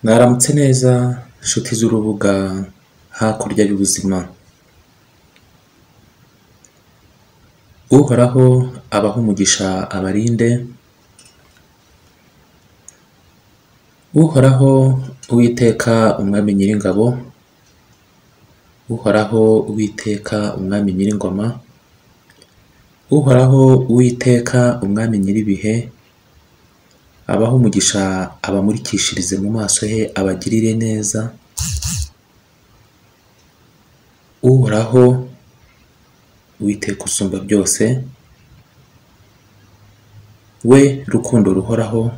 Mwaramutse neza nshuti z'urubuga hakurya y'ubuzima. Uhoraho abaha umugisha abarinde. Uhoraho Uwiteka umwami nyiringabo. Uhoraho Uwiteka umwami nyiringoma. Uhoraho Uwiteka umwami nyiribihe. Abaha umugisha abamurikishirize mu maso he abagirire neza. Uhoraho Uwiteka usumba byose, we rukundo ruhoraho,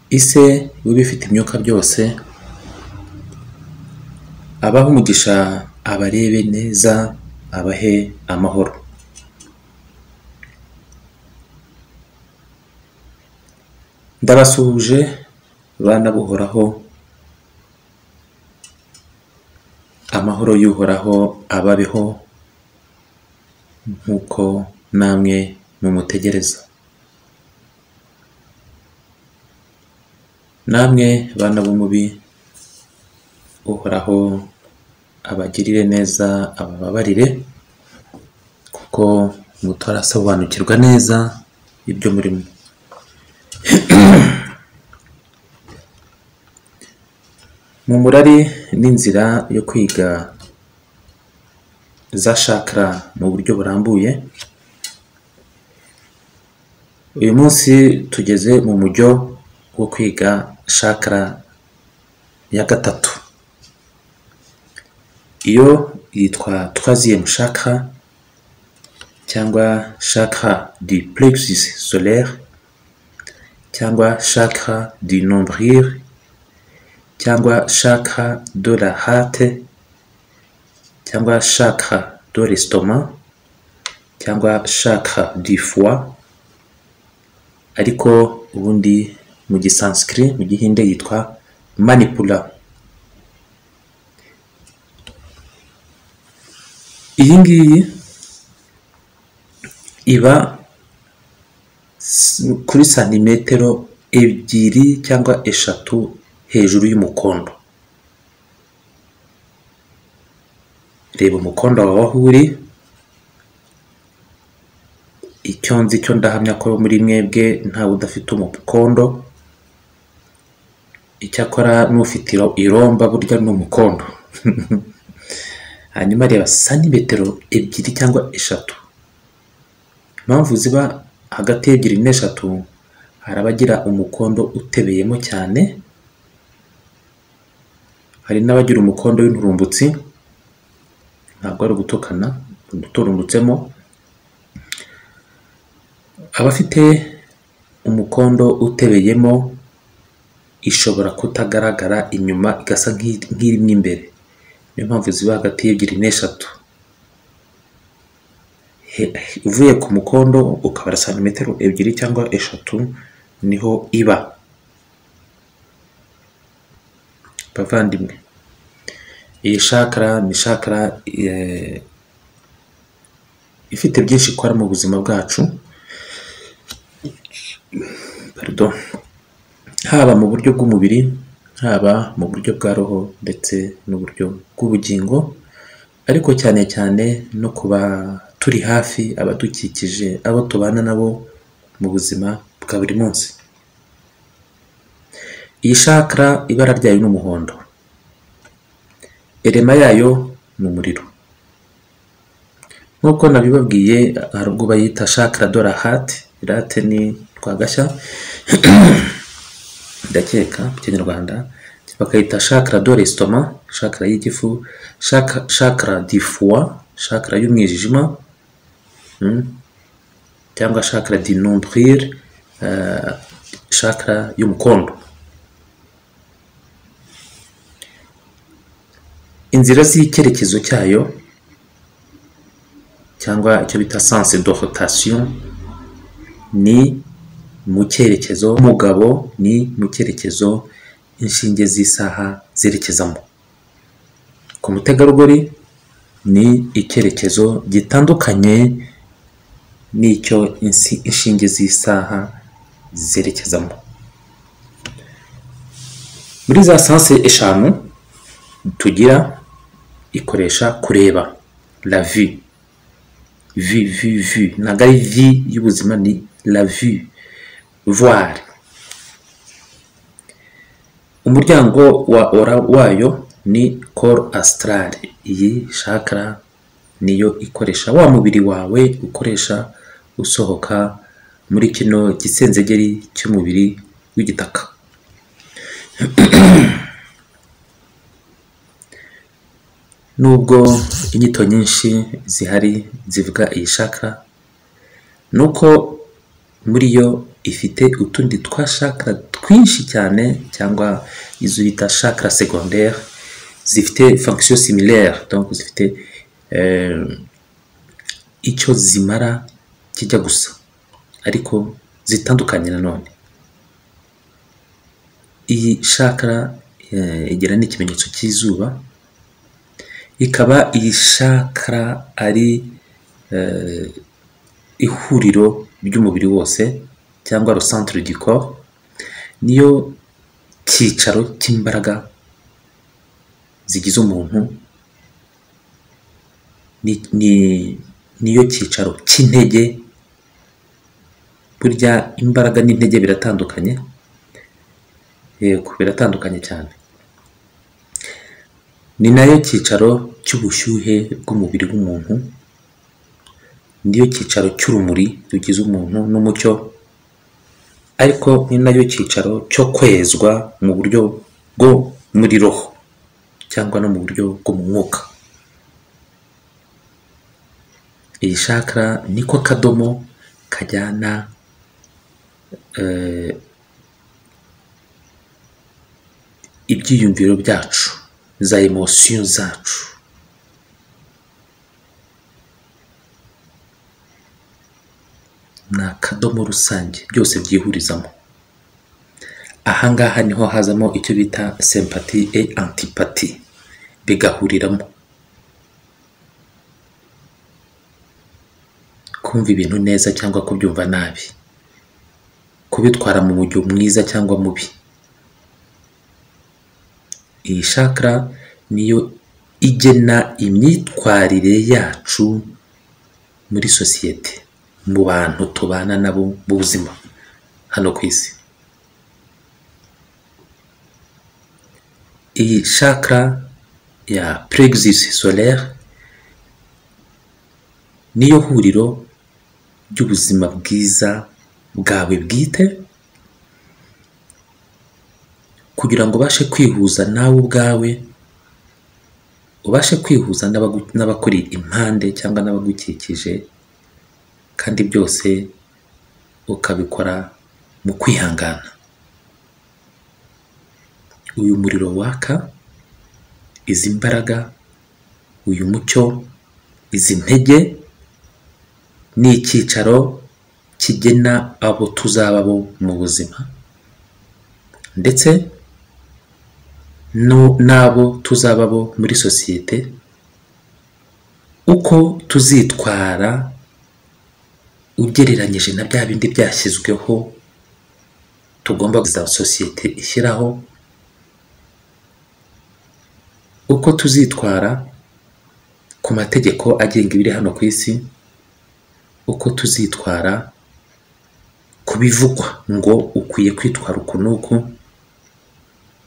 ise w'ibifite imyuka byose, abaha umugisha abarebe neza abahe amahoro. Ndabasuhuje bana b'Uhoraho, amahoro y'Uhoraho ababeho nk'uko namwe mumutegereza. Namwe bana b'umubi, Uhoraho abagirire neza abababarire, kuko mutarasobanukirwa neza ibyo murimo. Mu murari n'inzira yo kwiga za chakra mu buryo burambuye, uyu munsi tugeze mu mujyo wo kwiga chakra ya gatatu. Iyo yitwa troisième chakra cyangwa chakra du plexus solaire cyangwa chakra du nombril cyangwa chakra de la hate cyangwa chakra de l'estomac cyangwa chakra du foie, ariko ubundi mu gisanskrit mu gihinde yitwa manipula. Iyi ngiyi iba kuri santimetero 2 cyangwa 3 hejuru y'umukondo. Reba umukondo wawe aho uri. Icyo nzi cyo ndahamya ko muri mwebwe ntawe udafite umukondo. Icyakora n'ufite iromba burya ni umukondo. Hanyuma reba santimetero 2 cyangwa 3. Impamvu ziba hagati y'2 n'3, hari abagira umukondo utebeyemo cyane, hari n'abagira umukondo w'inturumbutsi, ntabwo ari gutukana, uturumbutsemo. Abafite umukondo utebeyemo ishobora kutagaragara inyuma, igasa nk'irimo imbere. Niyo mpamvu ziba hagati y'2 n'3. Uvuye ku mukondo ukabara santimetero 2 cyangwa 3 niho iba. Bavandimwe, iyi chakra ni chakra ifite byinshi ikora mu buzima bwacu, haba mu buryo bw'umubiri, haba mu buryo bwa roho ndetse n'uburyo bw'ubugingo, ariko cyane cyane no kuba turi hafi abadukikije, abo tubana nabo mu buzima bwa buri munsi. Iyi chakra ibara ryayo ni umuhondo, elema yayo ni umuriro. Nk'uko nabibabwiye, hari ubwo bayita chakra de la hate. Irate ni rwagashya ndakeka mu Kinyarwanda, bakayita chakra de l'estomac, chakra y'igifu, chakra du foie, chakra y'umwijima, cyangwa chakra du nombril, chakra y'umukondo. Inzira z'icyerekezo cyayo cyangwa icyo bita sens de rotation ni mu cyerekezo, umugabo ni mu cyerekezo inshinge z'isaha zerekezamo. Ku mutegarugori ni icyerekezo gitandukanye n'icyo inshinge z'isaha zerekezamo. Muri za sanse eshanu tugira, ikoresha kureba, la vue, vue ntabwo ari vie y'ubuzima, ni la vue, voir. Umuryango wayo ni corps astral. Iyi chakra niyo ikoresha wa mubiri wawe ukoresha usohoka muri kino gisenzegeri cy'umubiri w'igitaka. Nubwo inyito nyinshi zihari zivuga iyi chakra, nuko muri yo ifite utundi twa chakra twinshi cyane, cyangwa izo bita chakra secondaire, zifite fonction similaire, donc zifite icyo zimara kijya gusa, ariko zitandukanye nanone. Iyi chakra igira n'ikimenyetso cy'izuba, ikaba iyi chakra ari ihuriro ry'umubiri wose, cyangwa le centre du corps, niyo cyicaro cy'imbaraga zigize umuntu, niyo cyicaro cy'intege. Burya imbaraga n'intege biratandukanye, yego biratandukanye cyane. Ni nayo cyicaro cy'ubushyuhe bw'umubiri w'umuntu, niyo cyicaro cy'urumuri rugize umuntu n'umucyo, ariko ni nayo cyicaro cyo kwezwa mu buryo bwo muri roho, cyangwa no mu buryo bwo mu mwuka. Iyi chakra niko kadomo kajyana ibyiyumviro byacu, za emotion zacu. Ni akadomo rusange byose byihurizamo. Ahangaha niho hazamo icyo bita sympathie et antipathie, bigahuriramo. Kumva ibintu neza cyangwa kubyumva nabi, kubitwara mu buryo mwiza cyangwa mubi. Iyi chakra niyo igena imyitwarire yacu muri sosiyete, mu bantu tubana nabo b'ubuzima hano ku isi. Iyi chakra ya plexus solaire niyo huriro ry'ubuzima bwiza bwawe bwite, kugira ngo ubashe kwihuza nawe ubwawe, ubashe kwihuza n'abakuri impande cyangwa n'abagukikije, kandi byose ukabikora mu kwihangana. Uyu muriro waka, izi mbaraga, uyu mucyo, izi ntege, ni icyicaro kigena abo tuzaba bo mu buzima, ndetse n'abo tuzaba bo muri sosiyete, uko tuzitwara ugereranyije na bya bindi byashyizweho tugomba za sosiyete ishyiraho, uko tuzitwara ku mategeko agenga ibiri hano ku isi, uko tuzitwara ku bivugwa ngo ukwiye kwitwara uku n'uku,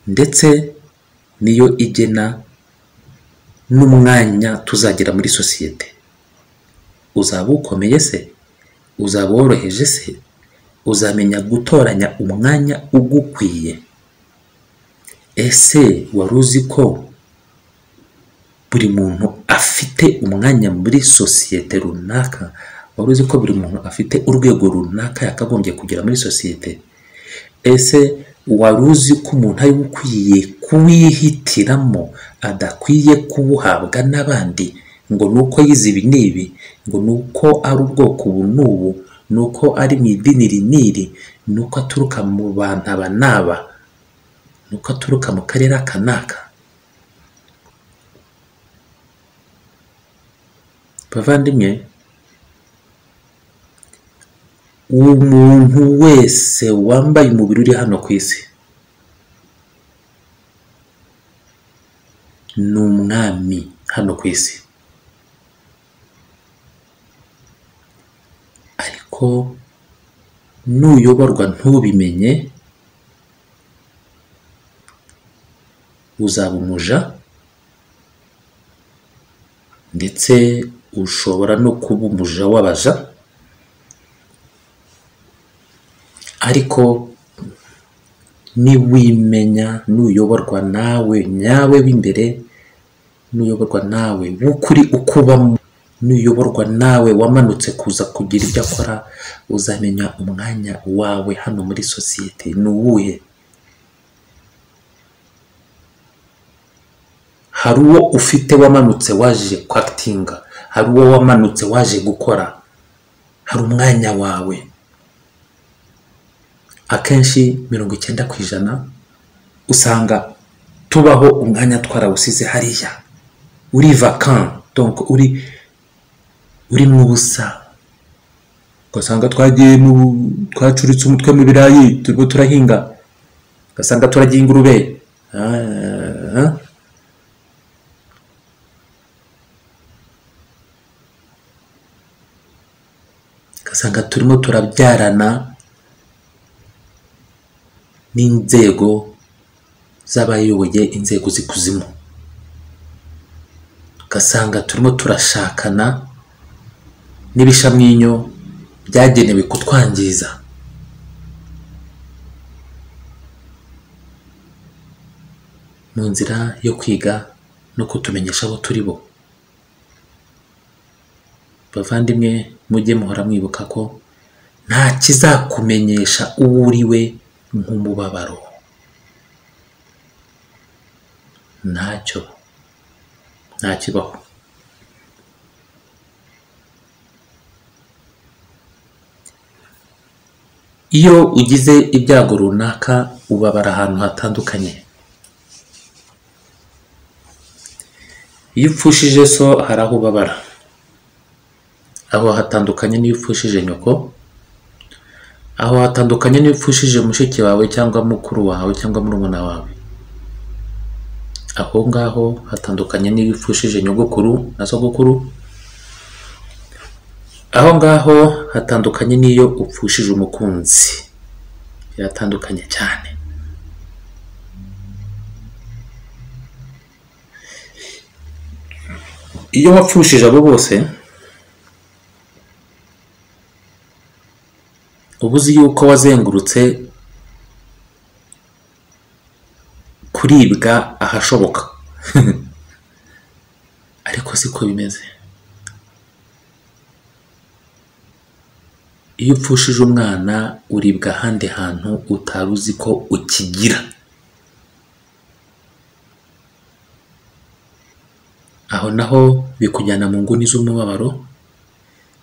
ndetse niyo igena n'umwanya tuzagira muri sosiyete. Uzaba ukomeye se? Uzaba woroheje se? Uzamenya gutoranya umwanya ugukwiye? Ese wari uzi ko buri muntu afite umwanya muri sosiyete runaka? Wari uzi ko buri muntu afite urwego runaka yakagombye kugira muri sosiyete? Ese wari uzi ko umuntu ari ukwiye kuwihitiramo, adakwiye kuwuhabwa n'abandi, ngo nuko yize ibi n'ibi, ngo nuko ari ubwoko ubu n'ubu, nuko ari mu idini iri n'iri, nuko aturuka mu bantu aba n'aba, nuko aturuka mu karere aka n'aka? Bavandimwe, umuntu wese wambaye umubiri uri hano ku isi, ni umwami hano ku isi, ariko nuyoborwa ntubimenye uzaba umuja, ndetse ushobora no kuba umuja w'abaja. Ariko niwimenya, nuyoborwa nawe nyawe w'imbere, nuyoborwa nawe w'ukuri ukubamo, nuyoborwa nawe wamanutse kuza kugira ibyo akora, uzamenya umwanya wawe hano muri sosiyete ni uwuhe. Hari uwo ufite wamanutse waje kwakitinga, hari uwo wamanutse waje gukora, hari umwanya wawe. Akenshi 90% usanga tubaho umwanya twarawusize hariya, uri vacant, donc uri mu busa. Ugasanga twacuritse umutwe mu birayi turimo turahinga, ugasanga turagiye ingurube, ugasanga turimo turabyarana n'inzego z'abayoboye inzego z'ikuzimu, ugasanga turimo turashakana n'ibishamwinyo byagenewe kutwangiza. Mu nzira yo kwiga no kutumenyesha abo turi bo, bavandimwe, mujye muhora mwibuka ko nta kizakumenyesha uwo uri we nk'umubabaro. Ntacyo, ntakibaho. Iyo ugize ibyago runaka ubabara ahantu hatandukanye. Iyo upfushije so hari aho ubabara, aho hatandukanye n'iyo upfushije nyoko, aho hatandukanye n'iyo upfushije mushiki wawe cyangwa mukuru wawe cyangwa murumuna wawe, aho ngaho hatandukanye n'iyo upfushije nyogokuru na sogokuru, aho ngaho hatandukanye n'iyo upfushije umukunzi. Biratandukanye cyane. Iyo wapfushije abo bose, uba uzi yuko wazengurutse kuribwa ahashoboka. Ariko siko bimeze. Iyo upfushije umwana uribwa ahandi hantu utari uzi ko ukigira. Aho naho bikujyana mu nguni z'umubabaro,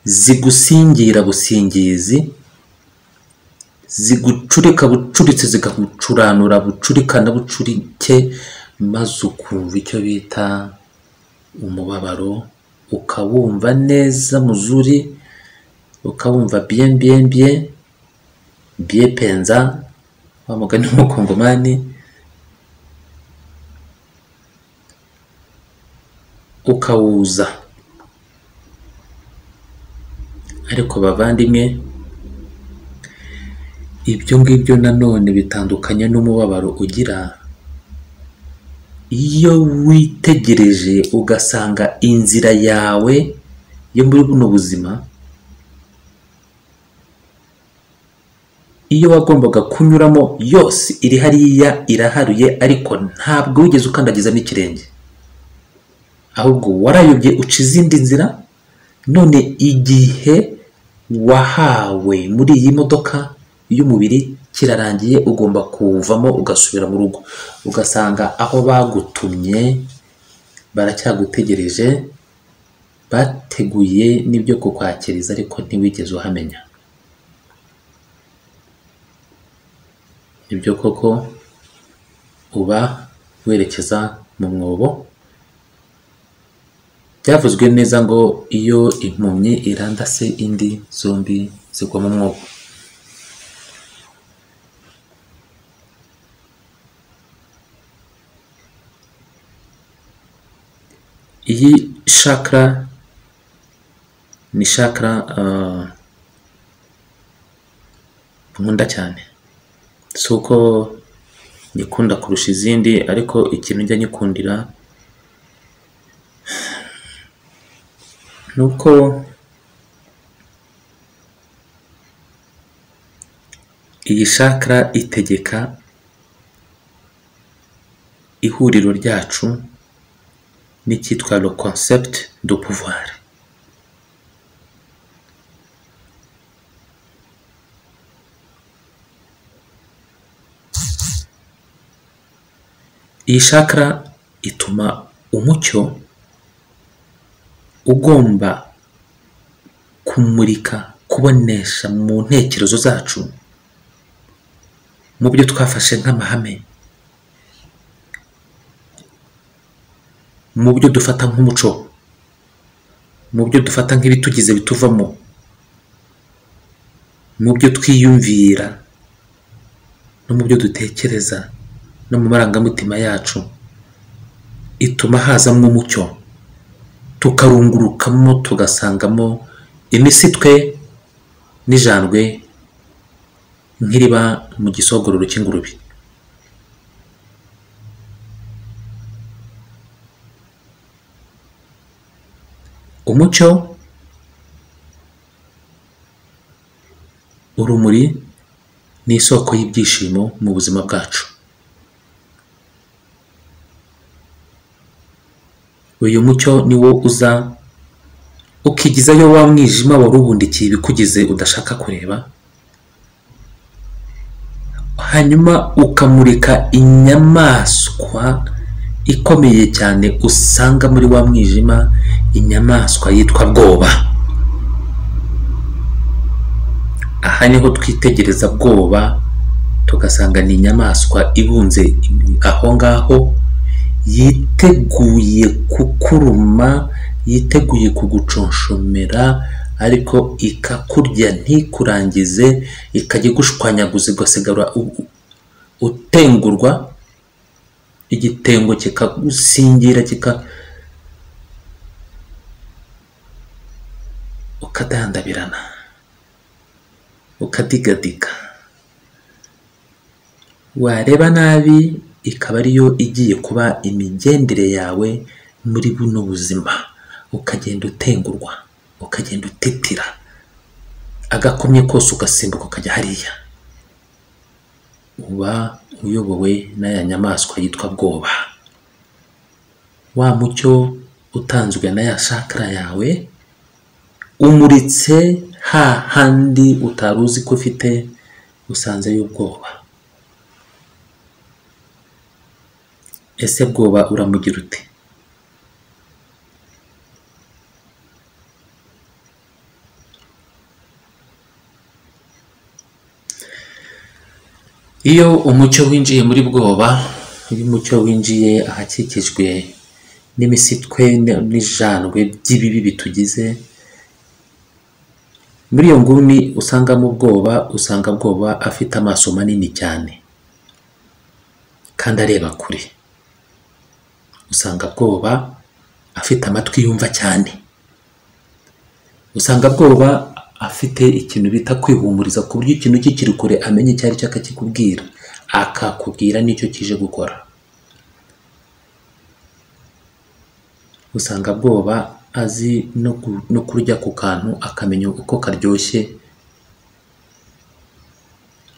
zigusingira busingizi, zigucurika bucuritse, zikagucuranura bucurikana bucurike, maze ukumva icyo bita umubabaro, ukawumva neza muzuri, ukawumva bien bien bien bien penza, wa mugani w'umukongomani. Ukawuza. Ariko bavandimwe, ibyo ngibyo nanone bitandukanye n'umubabaro ugira iyo witegereje ugasanga inzira yawe yo muri buno buzima, iyo wagombaga kunyuramo yose iri hariya iraharuye, ariko ntabwo wigeze ukandagiza n'ikirenge, ahubwo warayobye uca izindi nzira. None igihe wahawe muri iyi modoka y'umubiri kirarangiye, ugomba kuvamo ugasubira mu rugo, ugasanga aho bagutumye baracyagutegereje, bateguye n'ibyo kukwakiriza, ariko ntiwigeze uhamenya. Ibyo koko uba werekeza mu mwobo. Byavuzwe neza ngo iyo impumyi irandase indi, zombi zigwa mu mwobo. iyi chakra ni chakra nkunda cyane, si uko nyikunda kurusha izindi, ariko ikintu njya nyikundira nuko iyi chakra itegeka ihuriro ryacu n'icyitwa le concept de pouvoir. Iyi chakra ituma umucyo ugomba kumurika, kubonesha mu ntekerezo zacu, mu byo twafashe nk'amahame, mu byo dufata nk'umuco, mu byo dufata nk'ibitugize bituvamo, mu byo twiyumvira no mu byo dutekereza no mu marangamutima yacu. Ituma hazamo umucyo, tukarungurukamo, tugasangamo imisitwe n'ijandwe nk'iriba mu gisogororo cy'ingurube. Umucyo, urumuri ni isoko y'ibyishimo mu buzima bwacu. Uyu mucyo ni wo uza ukigizayo wa mwijima wari ubundikiye ibikugize udashaka kureba, hanyuma ukamurika inyamaswa ikomeye cyane usanga muri wa mwijima, inyamaswa yitwa bwoba. Aha niho twitegereza bwoba, tugasanga ni inyamaswa ibunze aho ngaho, yiteguye kukuruma, yiteguye kuguconshomera, ariko ikakurya ntikurangize, ikajya gushwanyaguza, ugasigara utengurwa, igitengo kikagusingira, ukadandabirana, ukadigadika, wareba nabi ikaba ariyo igiye kuba imigendere yawe muri buno buzima, ukagenda utengurwa, ukagenda utitira, agakomye kose ugasimbuka ukajya hariya. Uba uyobowe n'aya nyamaswa yitwa bwoba. Wa mucyo utanzwe na ya chakra yawe umuritse hahandi utari uzi ko ufite, usanzeyo ubwoba. Ese bwoba uramugira ute? Iyo umucyo winjiye muri bwoba, iyo umucyo winjiye ahakikijwe n'imisitwe n'ijandwe by'ibibi bitugize, muri iyo nguni usangamo bwoba, usanga bwoba afite amaso manini cyane kandi areba kure. Usanga bwoba afite amatwi yumva cyane. Usanga bwoba afite ikintu bita kwihumuriza, ku buryo ikintu kikiri kure amenye icyo ari cyo akakikubwira, akakubwira n'icyo kije gukora. Usanga bwoba azi no kurya ku kantu akamenya uko karyoshye,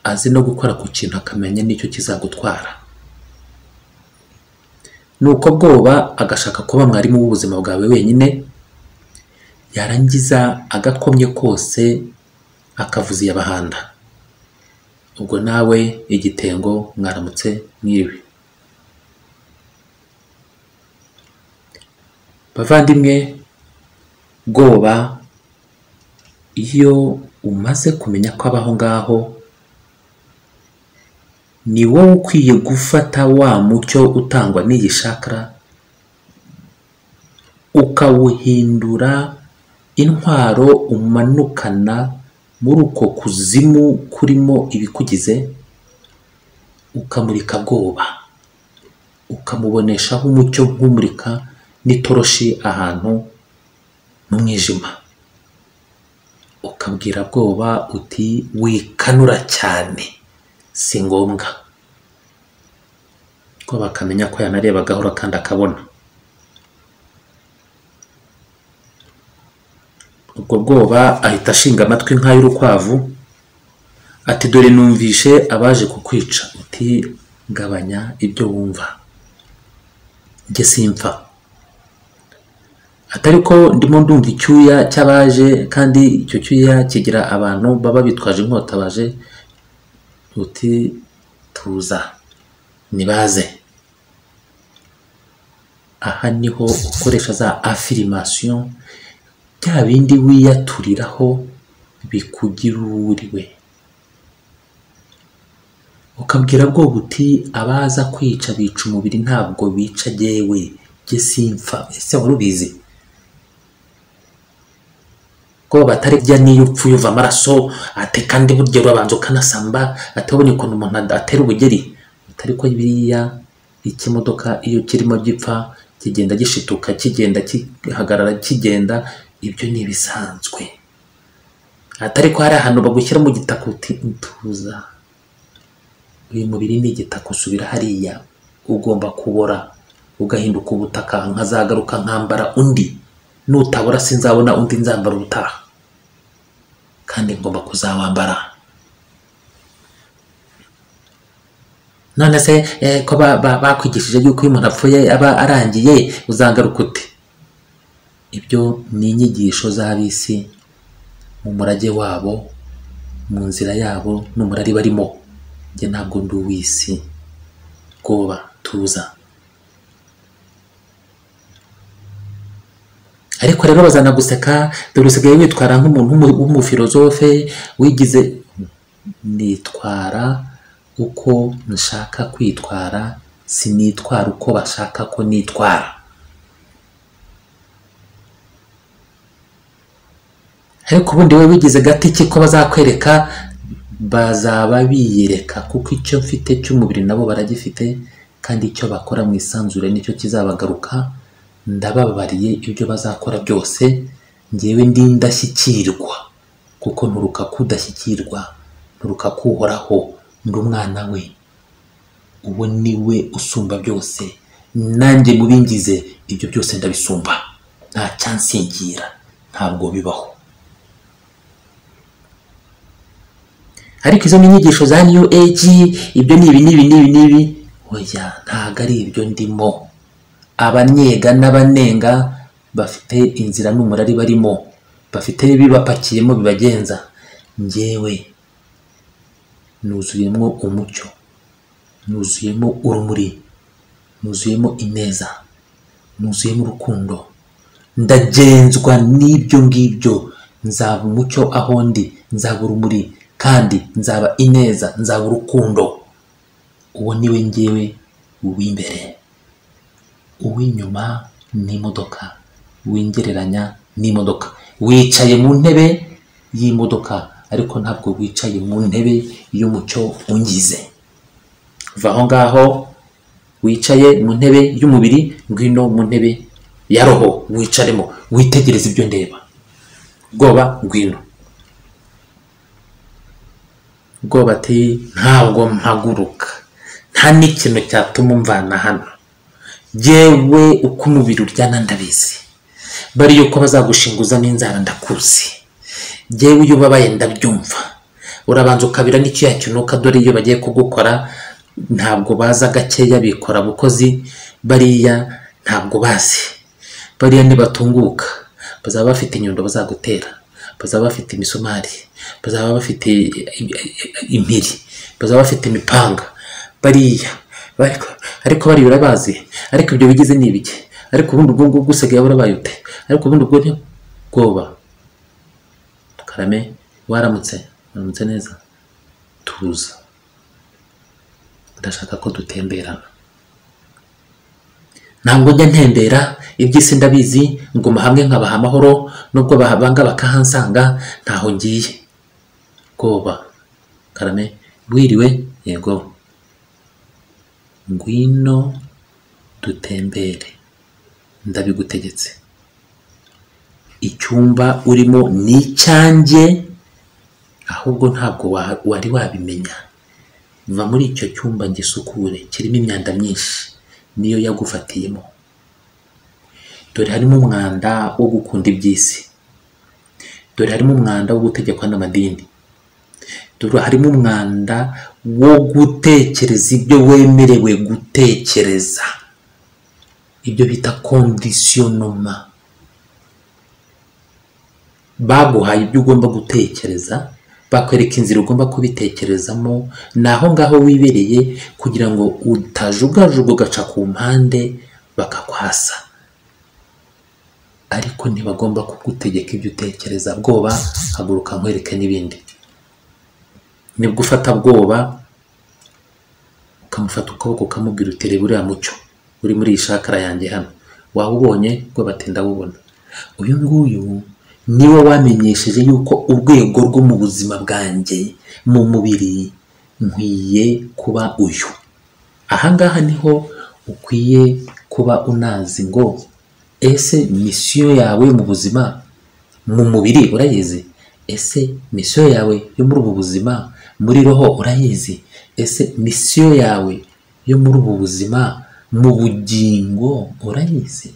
azi no gukora ku kintu akamenya n'icyo kizagutwara. Nuko bwoba agashaka kuba mwarimu w'ubuzima bwawe wenyine, yarangiza agakomye kose akavuza iy'abahanda. Ubwo nawe igitengo mwaramutse mwiriwe. Bavandimwe, bwoba iyo umaze kumenya ko abaho ngaho, ni wowe ukwiye gufata wa mucyo utangwa n'iyi chakra ukawuhindura intwaro umanukana muri uko kuzimu kurimo ibikugize, ukamurika bwoba, ukamuboneshaho umucyo nk'umurika n'itoroshi ahantu mu mwijima, ukabwira bwoba uti wikanura cyane, si ngombwa. Bwoba akamenya ko yanareba gahoro kandi akabona. Ubwo bwoba ahita ashinga amatwi nk'ay'urukwavu ati dore numvishe abaje kukwica. Uti gabanya ibyo wumva, njye simpfa. Atari ko ndimo ndumva icyuya cy'abaje, kandi icyo cyuya kigira abantu baba bitwaje inkota baje. Uti tuza nibaze. Aha niho ukoresha za affirmation, bya bindi wiyaturiraho bikugira uriwe. Ukabwira bwo buti abaza kwica bica umubiri, ntabwo bica jyewe, jye simpfa. Ese wari ubizi ko batari bya niyo upfuye uva amaraso? Ate kandi burya urabanza ukanasamba, atabonye ukuntu umuntu atera ubugeri. Atari ko biriya ikimodoka iyo kirimo gipfa kigenda gishituka, kigenda kihagarara, kigenda, ibyo ni bisanzwe. Atari ko hari ahantu bagushyira mu gitaka uti tuza, uyu mubiri ni igitaka, usubira hariya, ugomba kubora ugahinduka ubutaka, nkazagaruka nkambara undi, nutabora sinzabona undi nzambara ubutaha, kandi ngomba kuzawambara. None se ko bakwigishije yuko iyo umuntu apfuye aba arangiye, uzagaruka ute? Ibyo ni inyigisho z'abisi mu murage wabo, mu nzira yabo n'umurari barimo. Njye ntabwo ndi uw'isi. Bwoba tuza. Ariko rero bazana guseka, dore usigaye witwara nk'umuntu w'umufilozofe wigize. Nitwara uko nshaka kwitwara, sinitwara uko bashaka ko nitwara. Ariko ubundi we wigize gati ki ko bazakwereka? Bazaba biyereka, kuko icyo mfite cy'umubiri nabo baragifite, kandi icyo bakora mu isanzure nicyo kizabagaruka. Ndababariye ibyo bazakora byose, njyewe ndi indashyikirwa, kuko nturuka kudashyikirwa, nturuka kuhoraho, ndi umwana we. Uwo ni we usumba byose, nanjye mubingize ibyo byose ndabisumba, nta cyansingira, ntabwo bibaho. Ariko izo ni inyigisho za New Age, ibyo ni ibi. Oya, ntabwo ari ibyo ndimo. Abanyega n'abanenga bafite inzira n'umurari barimo, bafite ibibapakiyemo bibagenza. Njyewe nuzuyemo umucyo, nuzuyemo urumuri, nuzuyemo ineza, nuzuyemo urukundo. Ndagenzwa n'ibyo ngibyo. Nzaba umucyo aho ndi, nzaba urumuri, kandi nzaba ineza, nzaba urukundo. Uwo niwe njyewe uw'imbere. Uw'inyuma ni imodoka, wingereranya n'imodoka. Wicaye mu ntebe y'imodoka, ariko ntabwo wicaye mu ntebe y'umucyo ungize. Va aho ngaho, wicaye mu ntebe y'umubiri, ngwino mu ntebe ya roho, wicaremo, witegereze ibyo ndeba. Bwoba ngwino. Bwoba ati ntabwo mpaguruka, nta n'ikintu cyatuma umvana hano. Jewe uko umubiri uryana ndabizi, bari yuko bazagushinguza n'inzara ndakuzi. Jewe iyo ubabaye ndabyumva, urabanza ukabira n'icyo yakinuka. Dore iyo bagiye kugukora ntabwo baza gakeya, bikora bukozi. Bariya ntabwo bazi, bariya nibatunguka bazaba bafite inyundo bazagutera, bazaba bafite imisumari, bazaba bafite impiri, bazaba bafite imipanga. Bariya ariko bari urabazi. Ariko ibyo bigize ni ibiki? Ariko ubundi ubwo gusigaye urabaye ute? Ariko ubundi ubwo ni bwoba. Karame, waramutse neza? Tuza, ndashaka ko dutemberana. Ntabwo njya ntembera, iby'isi ndabizi, nguma hamwe nkabaha amahoro, nubwo banga bakahansanga ntaho ngiye. Bwoba. Karame, wiriwe? Yego. Ngwino dutembere, ndabigutegetse, icyumba urimo ni icyanjye, ahubwo ntabwo wari wabimenya. Va muri icyo cyumba ngisukure, kirimo imyanda myinshi, niyo yagufatiyemo. Dore harimo umwanda wo gukunda iby'isi, dore harimo umwanda wo gutegekwa n'amadini, dore harimo umwanda wo gutekereza ibyo wemerewe gutekereza, ibyo bita conditionnement. Baguhaye ibyo ugomba gutekereza, bakwereka inzira ugomba kubitekerezamo, naho ngaho wibereye kugira ngo utajugajuga ugaca ku mpande bakakwasa. Ariko ntibagomba kugutegeka ibyo utekereza. Bwoba, haguruka nkwereke n'ibindi. Nibwo ufata Bwoba ukamufata ukuboko ukamubwira uti reba uriya mucyo uri muri iyi shakara yanjye hano, wawubonye? Bwoba ati ndawubona. Uyu nguyu niwe wamenyesheje yuko urwego rwo mu buzima bwanjye mu mubiri nkwiye kuba uyu. Ahangaha niho ukwiye kuba unazi ngo ese misiyo yawe mu buzima mu mubiri urayizi? Ese misiyo yawe yo muri ubu buzima muri roho urayizi? Ese misiyo yawe yo muri ubu buzima mu bugingo urayizi?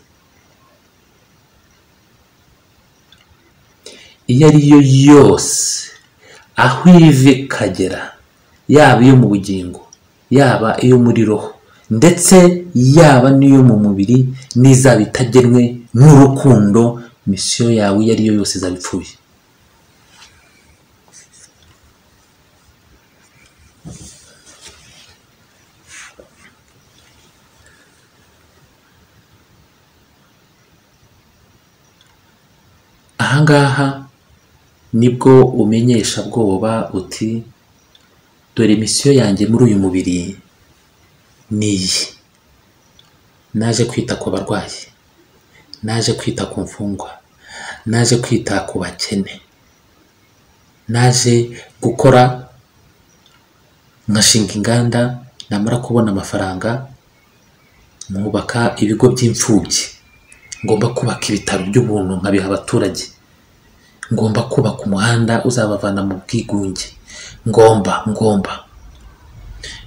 Iyo ari yo yose, aho iva ikagera, yaba iyo mu bugingo, yaba iyo muri roho, ndetse yaba n'iyo mu mubiri, n'izaba itagenwe n'urukundo, misiyo yawe iyo ari yo yose izaba ipfuye. Ahangaha nibwo umenyesha Bwoba uti dore misiyo yanjye muri uyu mubiri niyi. Naje kwita ku barwayi, naje kwita ku mfungwa, naje kwita ku bakene, naje gukora nkashinga inganda, namara kubona amafaranga nkubaka ibigo by'imfubyi, ngomba kubaka ibitaro by'ubuntu nkabiha abaturage, ngomba kubaka umuhanda uzabavana mu bwigunge, ngomba.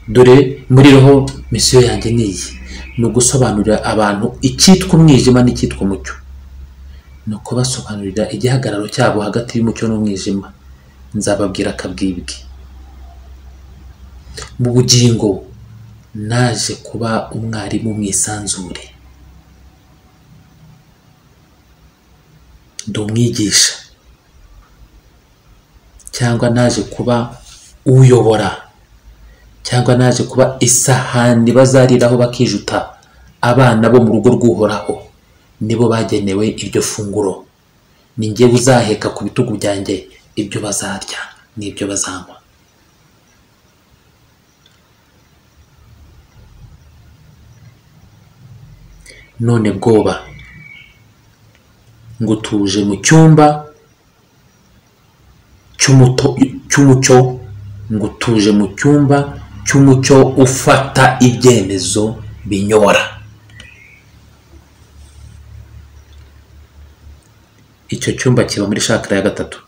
Dore muri roho misiyo yanjye niyi, ni ugusobanurira abantu icyitwa umwijima n'icyitwa umucyo, ni ukubasobanurira igihagararo cyabo hagati y'umucyo n'umwijima. Nzababwira akabwibwi. Mu bugingo naje kuba umwarimu mwisanzure, ndi umwigisha, cyangwa naje kuba uyobora, cyangwa naje kuba isahani bazariraho bakijuta. Abana bo mu rugo rw'Uhoraho nibo bagenewe iryo funguro. Ni njye uzaheka ku bitugu byanjye ibyo bazarya n'ibyo bazanywa. None Bwoba, ngutuje mu cyumba cy'umucyo, ngutuje mu cyumba cy'umucyo ufata ibyemezo binyobora. Icyo cyumba kiba muri shakara ya gatatu.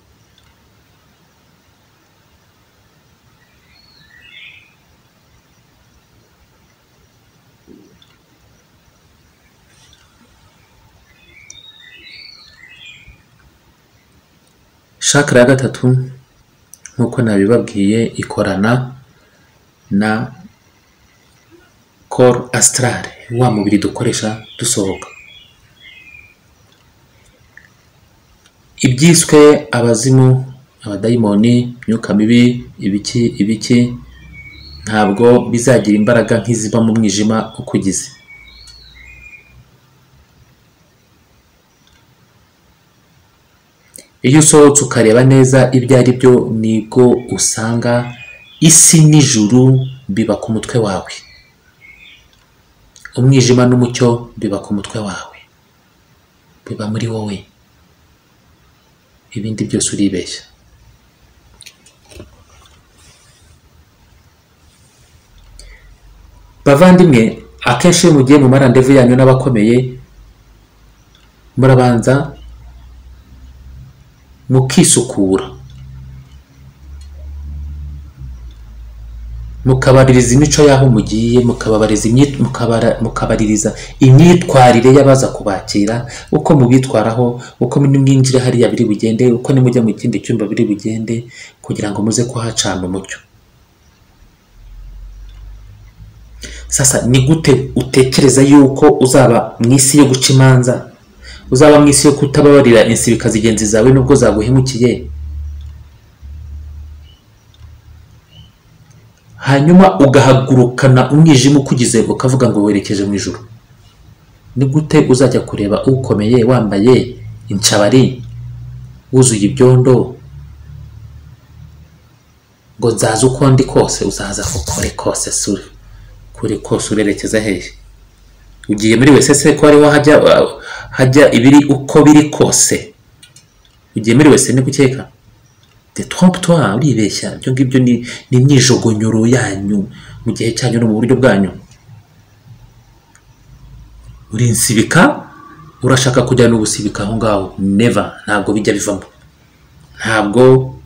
Shakara ya gatatu nk'uko nabibabwiye ikorana na corps astral, wa mubiri dukoresha dusohoka. Ibyiswe abazimu, abadayimoni, imyuka mibi, ibiki ntabwo bizagira imbaraga nk'iziba mu mwijima ukugize. Iyo usohotse ukareba neza ibyo ari byo, nibwo usanga isi n'ijuru biba ku mutwe wawe, umwijima n'umucyo biba ku mutwe wawe, biba muri wowe. Ibindi byose uribeshya. Bavandimwe, akenshi iyo mugiye mu marandevu yanyu n'abakomeye, murabanza mukisukura, mukabaririza imico y'aho mugiye, mukabaririza imyitwarire y'abaza kubakira, uko mubitwaraho, uko mwinjire hariya biri bugende, uko nimujya mu kindi cyumba biri bugende, kugira ngo muze kuhacana umucyo. Sasa ni gute utekereza yuko uzaba mu isi yo guca imanza, uzaba mu isi yo kutababarira insibika zigenzi zawe nubwo zaguhemukiye, hanyuma ugahagurukana umwijima ukugize ukavuga ngo werekeje mu ijuru? Ni gute uzajya kureba ukomeye wambaye incabari wuzuye ibyondo ngo nzaza uko ndi kose? Uzaza kure kose suri kure kose urerekeza hehe? Ugiye muri wese se ko ariho hajya ibiri uko biri kose? Ugiye muri wese ni gukeka? De trompe toi, uribeshya. Ibyo ngibyo ni imyijogonyoro yanyu mu gihe cyanyu no mu buryo bwanyu. Urinsibika, urashaka kujyana ubusibika aho ngaho? Never. Ntabwo bijya bivamo, ntabwo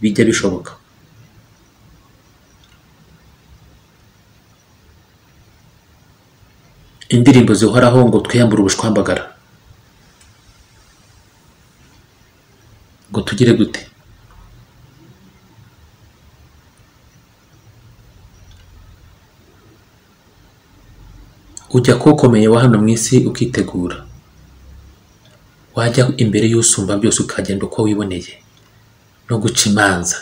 bijya bishoboka. Indirimbo zihoraho ngo twiyambure ubushwambagara, ngo tugire gute? Ujya kukomeye wa hano mu isi ukitegura, wajya imbere y'usumba byose ukagenda uko wiboneye, no guca imanza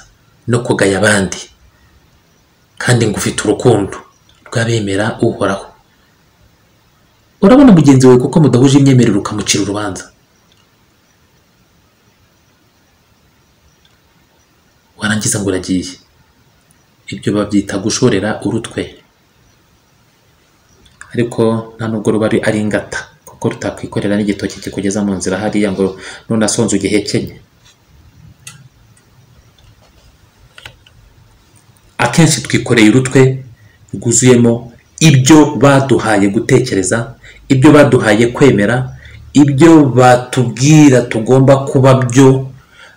no kugaya abandi, kandi ngo ufite urukundo rw'abemera uhoraho. Urabona mugenzi wawe kuko mudahuje imyemerere ukamucira urubanza, warangiza ngo uragiye. Ibyo babyita gushorera urutwe, ariko nta nubwo ruba ari ingata, kuko rutakwikorera n'igitoki kikugeza mu nzira hariya ngo nunasonze ugihekenye. Akenshi twikoreye urutwe rwuzuyemo ibyo baduhaye gutekereza, ibyo baduhaye kwemera, ibyo batubwira tugomba kuba byo,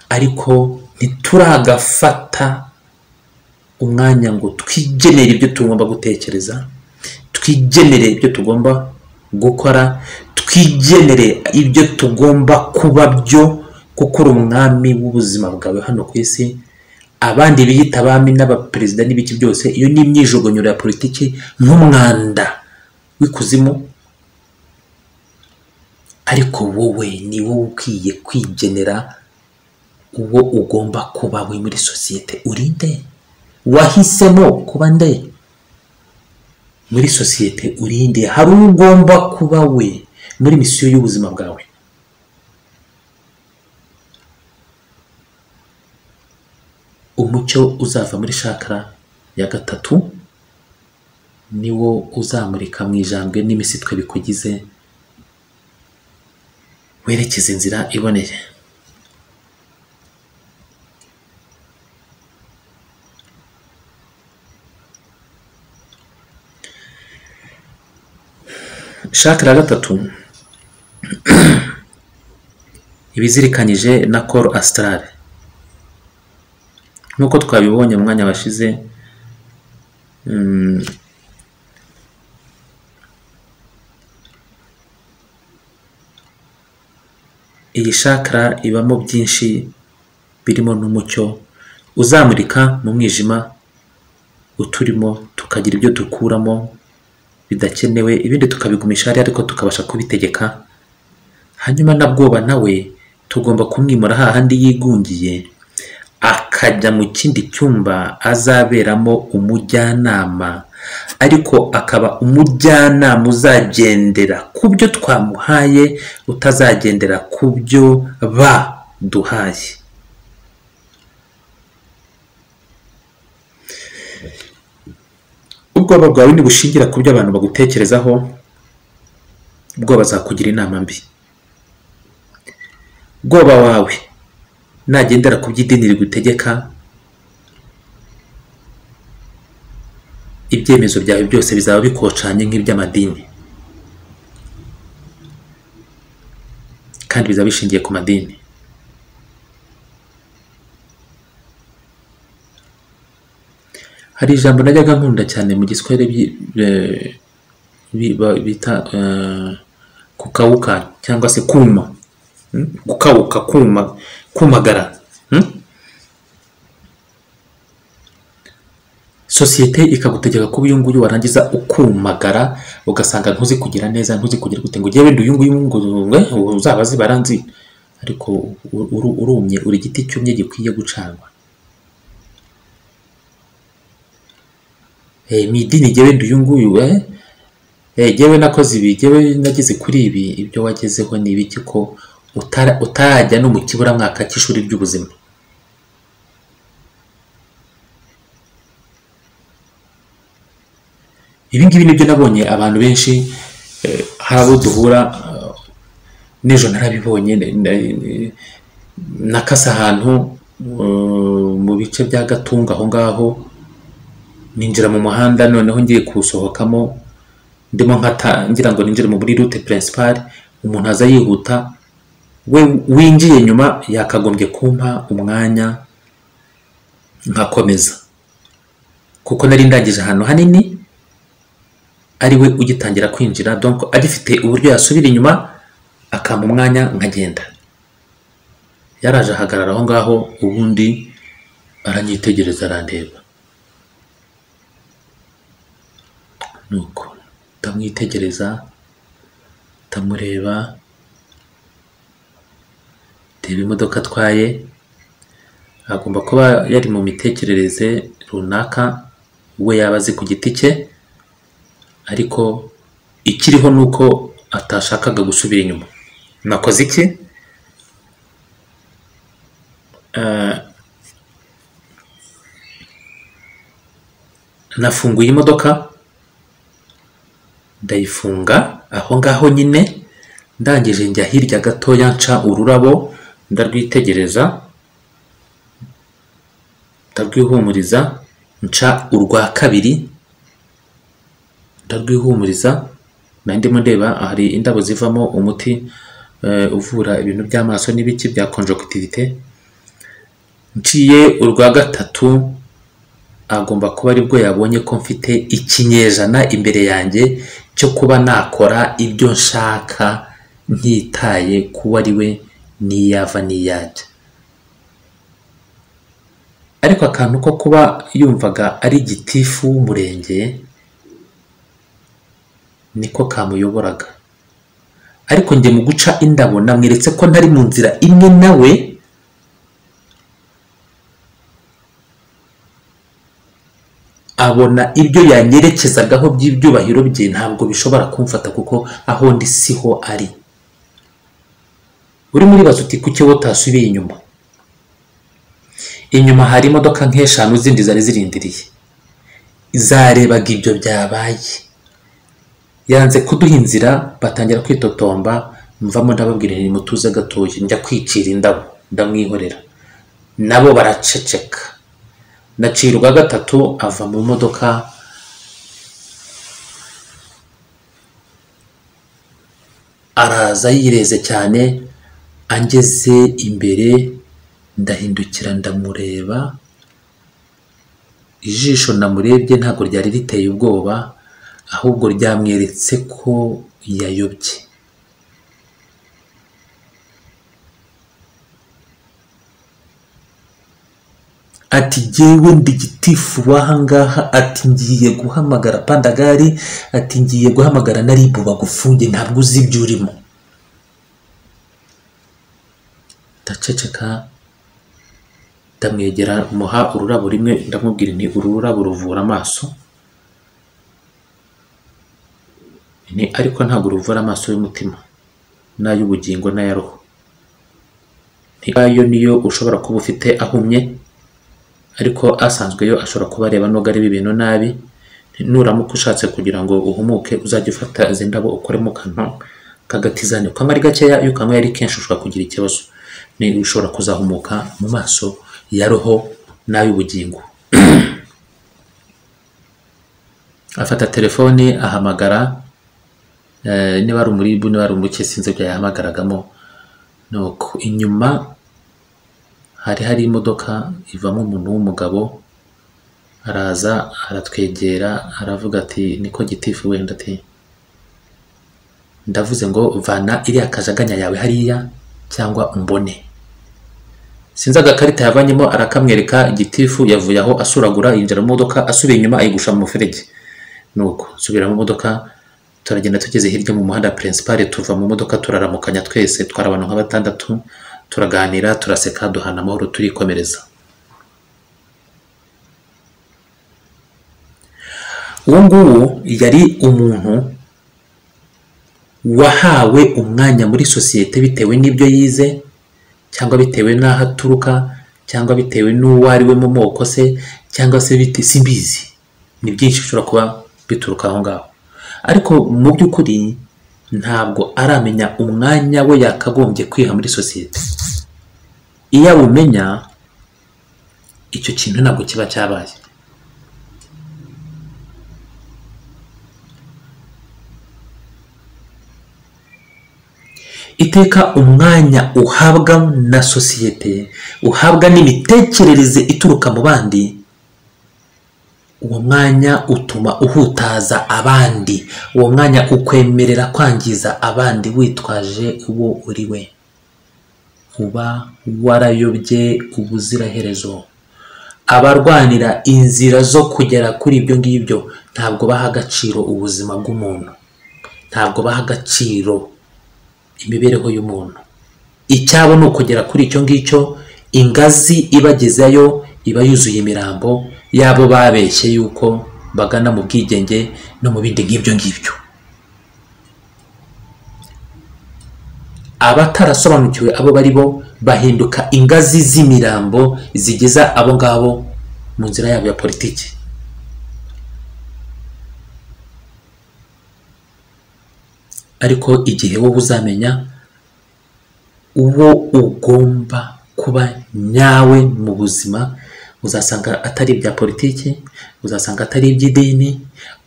ariko ntituragafata umwanya ngo twigenere ibyo tugomba gutekereza, twigenere ibyo tugomba gukora, twigenere ibyo tugomba kuba byo, kuko uri umwami w'ubuzima bwawe hano ku isi. Abandi biyita abami n'abaperezida n'ibiki byose, iyo ni imyijogonyoro ya politiki nk'umwanda w'ikuzimu. Ariko wowe ni wowe ukwiye kwigenera uwo ugomba kuba we muri sosiyete. Uri nde? Wahisemo kuba nde muri sosiyete? Uri nde? Hari ugomba kuba we muri misiyo y'ubuzima bwawe. Umucyo uzava muri chakra ya gatatu niwo uzamurika mu ijambwe n'imisitwe bikugize, werekeza inzira iboneye. Chakra gatatu ibizirikanyije na cor astral, nkuko twabibonye mu mwanya washize. Iyi chakra ibamo byinshi birimo n'umucyo uzamurika mu mwijima uturimo, tukagira ibyo dukuramo bidakenewe, ibindi tukabigumisha hari, ariko tukabasha kubitegeka. Hanyuma na bwoba nawe tugomba kumwimura hahandi yigungiye, akajya mu kindi cyumba azaberamo umujyanama, ariko akaba umujyanama uzagendera ku byo twamuhaye, utazagendera ku byo baduhaye. Ubwoba bwawe nibushingira ku byo abantu bagutekerezaho, ubwoba bazakugira inama mbi. Ubwoba wawe nagendera ku by'idini rigutegeka, ibyemezo byawe byose bizaba bikocanye nk'iby'amadini. kandi bizaba bishingiye ku madini. Hari ijambo najyaga nkunda cyane mu giswahili bita kukauka cyangwa se kuma. Gukauka, kumagara. Sosiyete ikagutegeka kuba uyu nguyu, warangiza ukumagara ugasanga ntuzi kugira neza, ntuzi kugira gute, ngo jyewe uyu nguyu ngo uzabazi baranzi, ariko urumye, uri igiti cyumye gikwiye gucanwa. Midini jyewe uyu nguyu jyewe nakoze ibi, jyewe nagize kuri ibi, ibyo wagezeho ni ibiki ko utarajya no mu kiburamwaka cy'ishuri ry'ubuzima. Ibi ngibi nibyo nabonye abantu benshi, hari abo duhura n'ejo narabibonye, nakasa ahantu mu bice bya Gatunga aho ngaho, ninjira mu muhanda, noneho ngiye kuwusohokamo ndimo ngira ngo ninjire muri route principale, umuntu aza yihuta, we winjiye nyuma yakagombye kumpa umwanya nkakomeza, kuko nari ndangije ahantu hanini, ari we ugitangira kwinjira, donc agifite uburyo yasubira inyuma akampa umwanya nkagenda. Yaraje ahagarara aho ngaho, ubundi aranyitegereza, arandeba, nuko ndamwitegereza, ndamureba, ndeba imodoka atwaye, agomba kuba yari mu mitekerereze runaka we yaba azi ku giti cye, ariko ikiriho nuko atashakaga gusubira inyuma. Nakoze iki? Nafunguye imodoka, ndayifunga aho ngaho nyine, ndangije njya hirya gatoya, nca ururabo, ndarwitegereza, ndarwihumuriza, nca urwa kabiri, ndarwihumuriza. Ndimo ndeba hari indabo zivamo umuti uvura ibintu by'amaso n'ibiki bya conjonctivite. Nciye urwa gatatu, agomba kuba aribwo yabonye ko mfite ikinyejana imbere yanjye cyo kuba nakora ibyo nshaka ntitaye kuba ari we niyava niyajya. Ariko akantu ko kuba yumvaga ari gitifu w'umurenge niko kamuyoboraga, ariko njye mu guca indabo namweretse ko ntari mu nzira imwe nawe, abona ibyo yanyerekezagaho by'ibyubahiro bye ntabwo bishobora kumfata, kuko aho ndi siho ari. Uri muri bazo uti kuki wowe utasubiye inyuma? Inyuma hari imodoka nk'eshanu zindi zari zirindiriye, zarebaga ibyo byabaye, yanze kuduha inzira, batangira kwitotomba, mvamo ndababwira nti mutuze gatoya, njya kwicira indabo, ndamwihorera, nabo baraceceka. Nacirwa gatatu, ava mu modoka, araza yireze cyane, angeze imbere, ndahindukira ndamureba, ijisho namurebye ntabwo ryari riteye ubwoba, ahubwo ryamweretse ko yayobye. Ati jyewe ndi gitifu wahangaha, ati ngiye guhamagara Pandagari, ati ngiye guhamagara na RIB bagufunge, ntabwo uzi ibyo urimo. Ndaceceka, ndamwegera, muha ururabo rimwe, ndamubwira nti uru rurabo ruvura amaso, ariko ntabwo ruvura amaso y'umutima n'ay'ubugingo n'aya roho. Ayo niyo ushobora kuba ufite ahumye, ariko asanzwe yo ashobora kuba areba nubwo ari ibintu nabi. Nuramuka ushatse kugira ngo uhumuke, uzajya ufata izi ndabo ukoremo kantu kagatizane, ukamara ari gakeya, iyo ukanyweye ari kenshi ushobora kugira ikibazo, ni ushobora kuzahumuka mu maso ya roho n'ay'ubugingo. Afata telefone ahamagara, niba ari umuribu, niba ari umuke, sinzi ibyo yahamagaragamo, nuko inyuma hari imodoka ivamo umuntu w'umugabo, araza aratwegera aravuga ati niko gitifu wenda ati ndavuze ngo vana iriya kajaganya yawe hariya cyangwa umbone. Sinzi agakarita yavanyemo arakamwereka, gitifu yavuye aho asuragura yinjira mu modoka, asubiye inyuma ayigusha mu muferege. Nuko subira mu modoka, turagenda tugeze hirya mu muhanda principal, tuva mu modoka turaramukanya twese, twara abantu nka 6, turaganira turaseka duhana amahoro turikomereza. Uwo nguwo yari umuntu wahawe umwanya muri sosiyete bitewe n'ibyo yize, cyangwa bitewe n'aho aturuka, cyangwa bitewe n'uwo ari we mu moko se, cyangwa se bite simbizi. Ni byinshi bishobora kuba bituruka aho ngaho, ariko mu by'ukuri ntabwo aramenya umwanya we yakagombye kwiha muri sosiyete. Iyo awumenya, icyo kintu ntabwo kiba cyabaye. Iteka umwanya uhabwa na sosiyete, uhabwa n'imitekerereze ituruka mu bandi, uwo mwanya utuma uhutaza abandi, uwo mwanya ukwemerera kwangiza abandi witwaje uwo uri we. Uba warayobye ubuziraherezo. Abarwanira inzira zo kugera kuri ibyo ngibyo ntabwo baha agaciro ubuzima bw'umuntu, ntabwo baha agaciro imibereho y'umuntu. Icyabo ni ukugera kuri icyo ngicyo, ingazi ibagezayo iba yuzuye imirambo yabo babeshye yuko bagana mu bwigenge no mu bindi nk'ibyo ngibyo. Abatarasobanukiwe abo bari bo bahinduka ingazi z'imirambo zigeza abo ngabo mu nzira yabo ya politiki. Ariko igihe wowe uzamenya uwo ugomba kuba nyawe mu buzima, uzasanga atari ibya politiki, uzasanga atari iby'idini,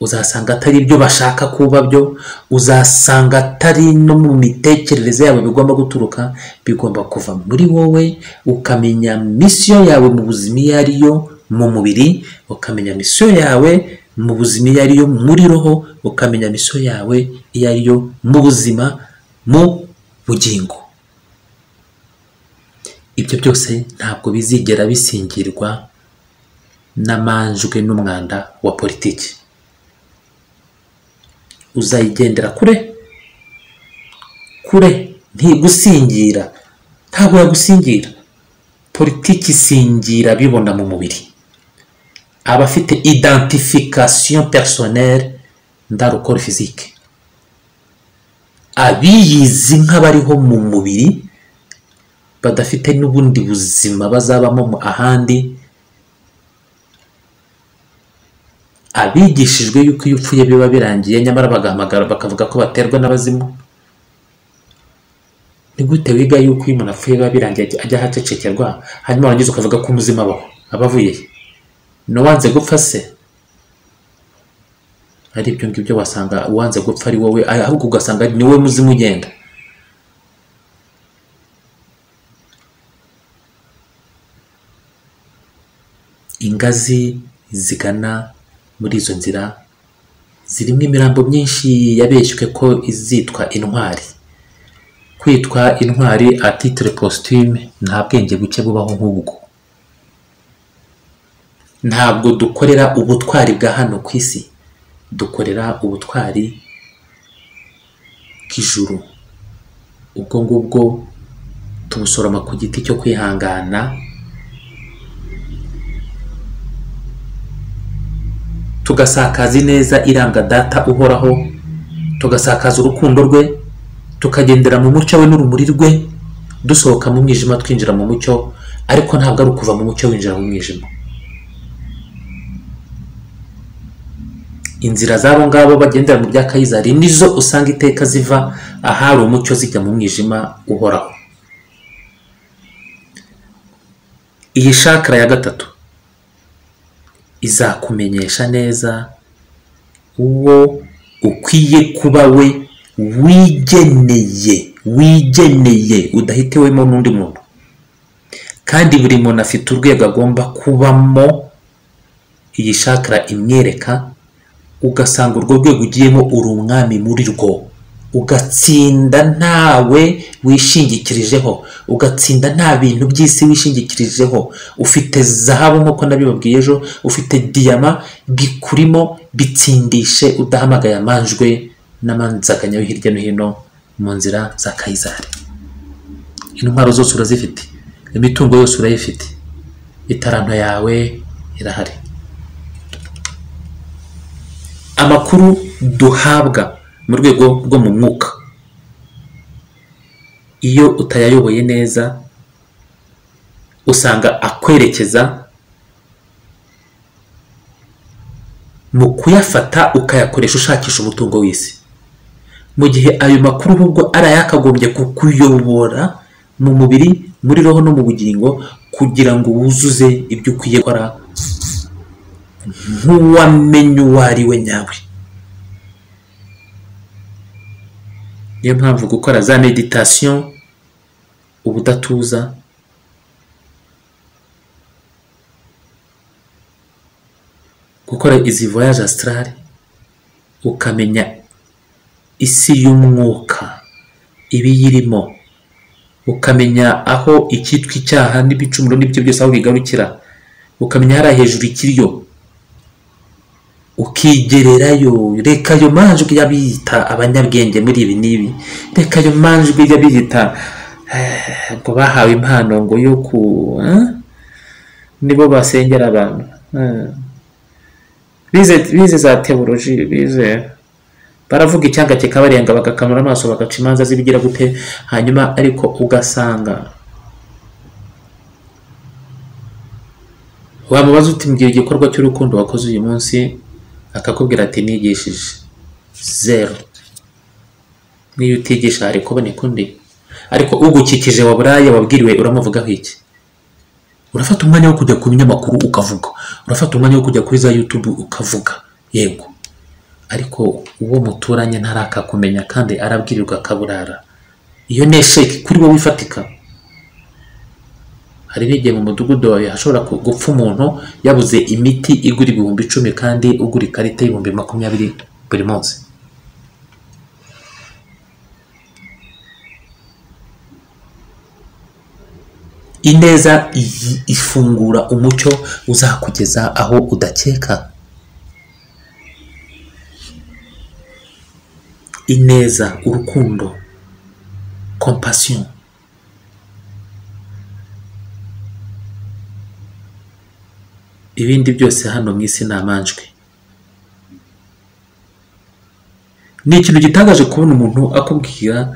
uzasanga atari ibyo bashaka kuba byo, uzasanga atari no mu mitekerereze yabo bigomba guturuka, bigomba kuva muri wowe. Ukamenya misiyo yawe mu buzima iyo ariyo mu mubiri, ukamenya misiyo yawe mu buzima iyo ariyo muri roho, ukamenya misiyo yawe iyo ariyo mu buzima mu bugingo. Ibyo byose ntabwo bizigera bisingirwa n'amanjwe n'umwanda wa politiki. Uzayigendera kure kure, ntigusingira, ntabwo yagusingira. Politiki isingira bibona mu mubiri. Abafite identification personnelle ndarukore physique, abiyizi nk'abariho mu mubiri badafite n'ubundi buzima bazabamo ahandi, abigishijwe yuko iyo upfuye biba birangiye, nyamara bagahamagara bakavuga ko baterwa n'abazimu. Ni gute wiga yuko iyo umuntu apfuye biba birangiye ajya ahacecekerwa, hanyuma warangiza ukavuga ko umuzima abaho? Abavuye n'uwanze gupfa se? Ari ibyo ngibyo wasanga uwanze gupfa ari wowe, ahubwo ugasanga ni wowe muzimu ugenda. Ingazi zigana muri izo nzira zirimo imirambo myinshi yabeshywe ko izitwa intwari. Kwitwa intwari a titre posthume nta bwenge buke bubaho nk'ubwo. Ntabwo dukorera ubutwari bwa hano ku isi, dukorera ubutwari bw'ijuru. Ubwo ngubwo tubusoroma ku giti cyo kwihangana, tugasakaza ineza iranga data uhoraho, tugasakaza urukundo rwe, tukagendera mu mucyo we n'urumuri rwe, dusohoka mu mwijima twinjira mu mucyo, ariko ntabwo ari ukuva mu mucyo winjira mu mwijima. Inzira z'abo ngabo bagendera mu bya Kayizari nizo usanga iteka ziva ahari umucyo zijya mu mwijima uhoraho. Iyi shakara ya gatatu izakumenyesha neza uwo ukwiye kuba we wigeneye wigeneye udahitewemo n'undi muntu, kandi buri muntu afite urwego agomba kubamo iyi chakra imwereka, ugasanga urwo rwego ugiyemo uri umwami muri rwo, ugatsinda ntawe wishingikirijeho, ugatsinda nta bintu by'isi wishingikirijeho, ufite zahabu nk'uko nabibabwiye ejo, ufite diyama bikurimo bitsindishe udahamagaye amanjwe n'amanzaganya yo hirya no hino mu nzira za Kayizari. Intwaro zose urazifite, imitungo yose urayifite, itaranto yawe irahari. Amakuru duhabwa mu rwego rwo mu mwuka, iyo utayayoboye neza usanga akwerekeza mu kuyafata ukayakoresha ushakisha umutungo w'isi, mu gihe ayo makuru ahubwo ari ayakagombye kukuyobora mu mubiri, muri roho no mu bugingo, kugira ngo wuzuze ibyo ukwiye gukora nk'uwamenye uwo ari we nyawe. Niyo mpamvu gukora za meditation, ubudatuza, gukora izi voyage astral, ukamenya isi y'umwuka ibiyirimo, ukamenya aho icyitwa icyaha n'ibicumuro n'ibyo byose aho bigarukira, ukamenya hariya hejuru ikiriyo, ukigererayo. Reka ayo manjwi y'abiyita abanyabwenge muri ibi n'ibi, reka ayo manjwi y'abiyita ngo bahawe impano ngo yo nibo basengera abantu, bize za teoloji, bize baravuga icyanga kikabarenga, bagakanura amaso, bagaca imanza z'ibigira gute, hanyuma ariko ugasanga wamubaza uti mbwira igikorwa cy'urukundo wakoze uyu munsi, akakubwira ati nigishije zero. Niyo utigisha hari kuboneka undi, ariko ugukikije waburaye wabwiriwe uramuvugaho iki? Urafata umwanya wo kujya ku binyamakuru ukavuga, urafata umwanya wo kujya kuri za YouTube ukavuga, yego, ariko uwo muturanye ntarakakumenya kandi arabwirirwa akaburara. Iyo nesheke kuri wowe ifatika. Hari n'igihe mu mudugudu wawe hashobora gupfa umuntu yabuze imiti igura 10,000 kandi ugura ikarita 20,000 buri munsi. Ineza ifungura umucyo uzakugeza aho udakeka. Ineza, urukundo, compassion, ibindi byose hano mu isi ni amanjwe. Ni ikintu gitangaje kubona umuntu akubwira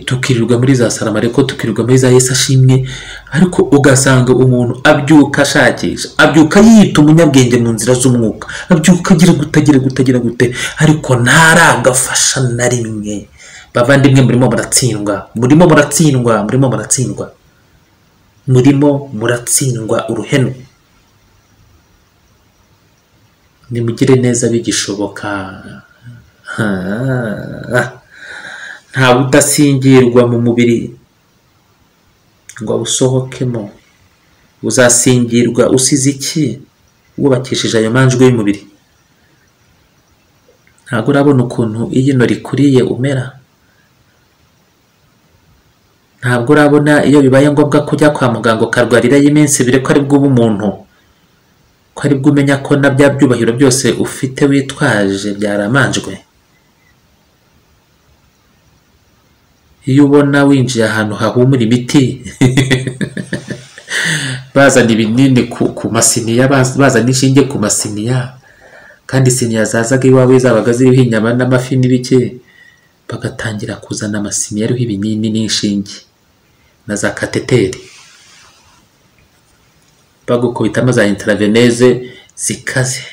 tukirirwa muri za Salamareko, tukirirwa muri za Yesu ashimwe, ariko ugasanga umuntu abyuka ashakisha, abyuka yita umunyabwenge mu nzira z'umwuka, abyuka agira gute, ariko ntaragafasha na rimwe. Bavandimwe, murimo muratsindwa uruhenu. Nimugire neza bigishoboka. Nta udasingirwa mu mubiri ngo usohokemo. Uzasingirwa usize iki? Wubakishije ayo manjwe y'umubiri. Ntabwo urabona ukuntu iyo ino rikuriye umera. Ntabwo urabona iyo bibaye ngombwa kujya kwa muganga ukarwarirayo iminsi 2 ko ari bwo umuntu, ko ari bwo umenya ko na bya byubahiro byose ufite witwaje byaramanjwe. Iyo ubona winjiye ahantu hahumura imiti bazana ibinini ku masiniya, bazana inshinge ku masiniya, kandi siniya zazaga iwawe zabaga ziriho inyama n'amafi n'ibike, bagatangira kuzana amasiniya ariho ibinini n'inshinge na za kateteri, bagukubitamo za intraveneze zikaze,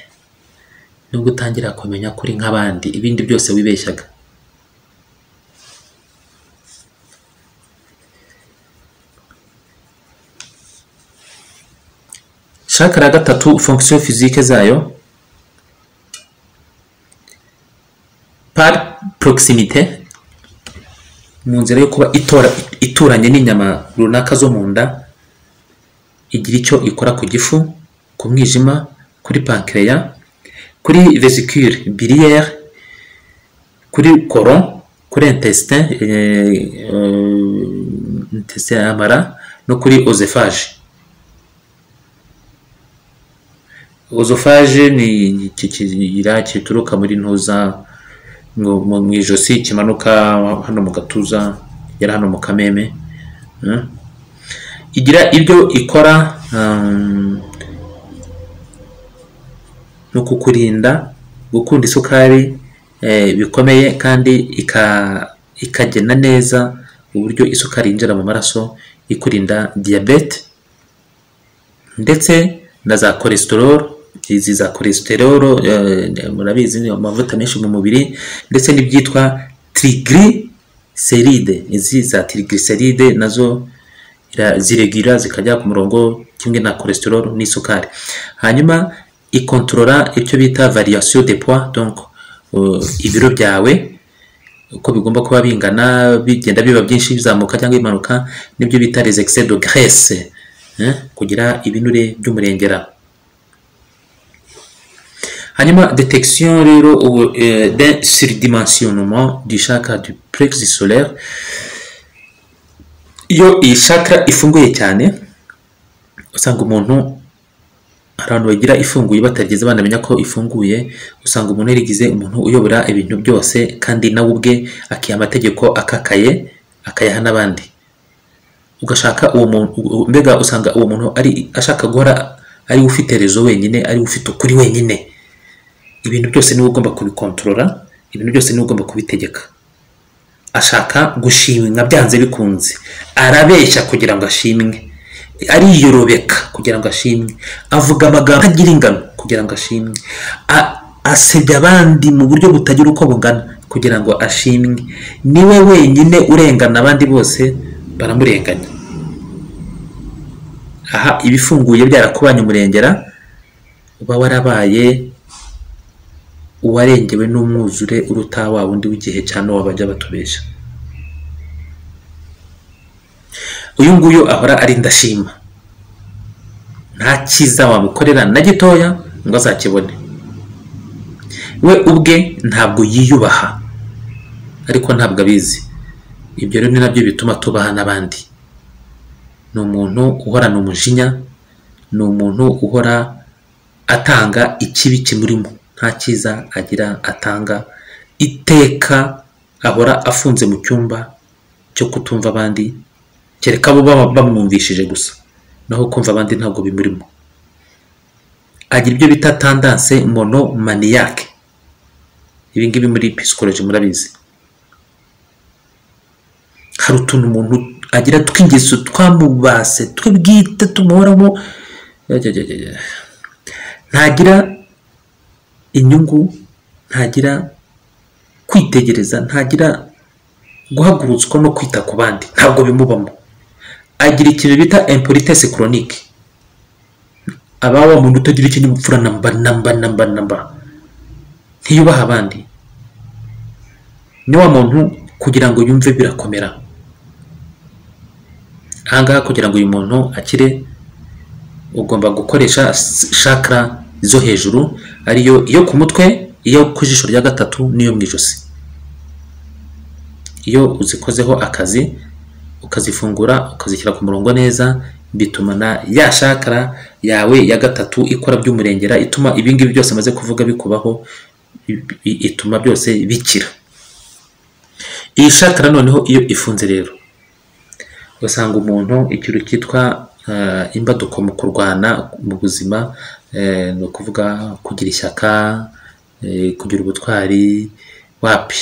nubwo utangira kumenya kuri nk'abandi, ibindi byose wibeshyaga. Chakra ya 3, fonction physique zayo: par proximité, mu nzira yo kuba ituranye n'inyama runaka zo mu nda, igira icyo ikora ku gifu, ku mwijima, kuri pancreas, kuri vesicule biliaire, kuri colon, kuri intestin amara, no kuri oesophage. Oesophage ni ikigira kituruka muri ntuza mu ijosi, kimanuka hano mu gatuza, yari hano mu kameme. Igira ibyo ikora no kukurinda gukunda isukari bikomeye, kandi ikagena neza uburyo isukari yinjira mu maraso, ikurinda diabete ndetse na za cholesterol. Izi za cholesterol murabizi ni amavuta menshi mu mubiri, ndetse n'ibyitwa triglyceride. Izi za triglyceride nazo ziregira zikajya ku murongo kimwe na cholesterol n'isukari. Hanyuma ikontorora icyo bita variation de poids, donc ibiro byawe uko bigomba kuba bingana, bigenda biba byinshi, bizamuka cyangwa bimanuka, nibyo bita les excès de graisse, kugira ibinure by'umurengera. Hanyuma détection rero d'un surdimensionnement du chakra du plexus solaire. Iyo iyi chakra ifunguye cyane, usanga umuntu, abantu bagira ifunguye batarigeze banamenya ko ifunguye, usanga umuntu yarigize umuntu uyobora ibintu byose, kandi nawe ubwe akiha amategeko akakaye, akayaha n'abandi. Ugashaka uwo muntu, mbega usanga uwo muntu ari ashaka guhora ari ufite rezo wenyine, ari ufite ukuri wenyine. Ibintu byose niwe ugomba kubikontorora, ibintu byose niwe ugomba kubitegeka. Ashaka gushimwa byanze bikunze, arabeshya kugira ngo ashimwe, ariyorobeka kugira ngo ashimwe, avuga amagambo agira ingano kugira ngo ashimwe, asebya abandi mu buryo butagira uko bungana kugira ngo ashimwe. Niwe wenyine urengana, abandi bose baramurenganya. Aha ibifunguye byarakubanye umurengera, uba warabaye uwarengewe n'umwuzure uruta wa wundi w'igihe cyane wabajya batubesha. Uyu nguyu ahora ari ndashima, nta cyiza wamukorera na gitoya ngo azakibone. We ubwe ntabwo yiyubaha, ariko ntabwo abizi. Ibyo rero ni nabyo bituma tubaha n'abandi. Ni umuntu uhorana umujinya, ni umuntu uhora atanga ikibi kimurimo, nta cyiza agira atanga. Iteka ahora afunze mu cyumba cyo kutumva abandi, kereka bo bamwumvishije gusa, naho kumva abandi ntabwo bimurimo. Agira ibyo bita tendance monomaniaque. Ibi ngibi muri psychology murabizi. Hari utuntu umuntu agira tw'ingeso twamubase, twebwite tumuhoramo, ntagira inyungu, ntagira kwitegereza, ntagira guhagurutswa no kwita ku bandi, ntabwo bimubamo. Agira ikintu bita impolitesse chronique. Abawa muntu utagira ikinyabupfura namba, ntiyubaha abandi. Ni wa muntu kugira ngo yumve birakomera. Ahangaha kugira ngo uyu muntu akire, ugomba gukoresha chakra zo hejuru, ariyo iyo ku mutwe, iyo ku jisho rya gatatu, n'iyo mu ijosi. Iyo uzikozeho akazi, ukazifungura, ukazishyira ku murongo neza, bituma na ya chakra yawe ya gatatu ikora by'umurengera, ituma ibingibi byose amaze kuvuga bikubaho, ituma byose bikira. Iyi chakra noneho iyo ifunze rero, usanga umuntu ikintu cyitwa imbaduko mu kurwana mu buzima, no kuvuga kugira ishyaka, kugira ubutwari, wapi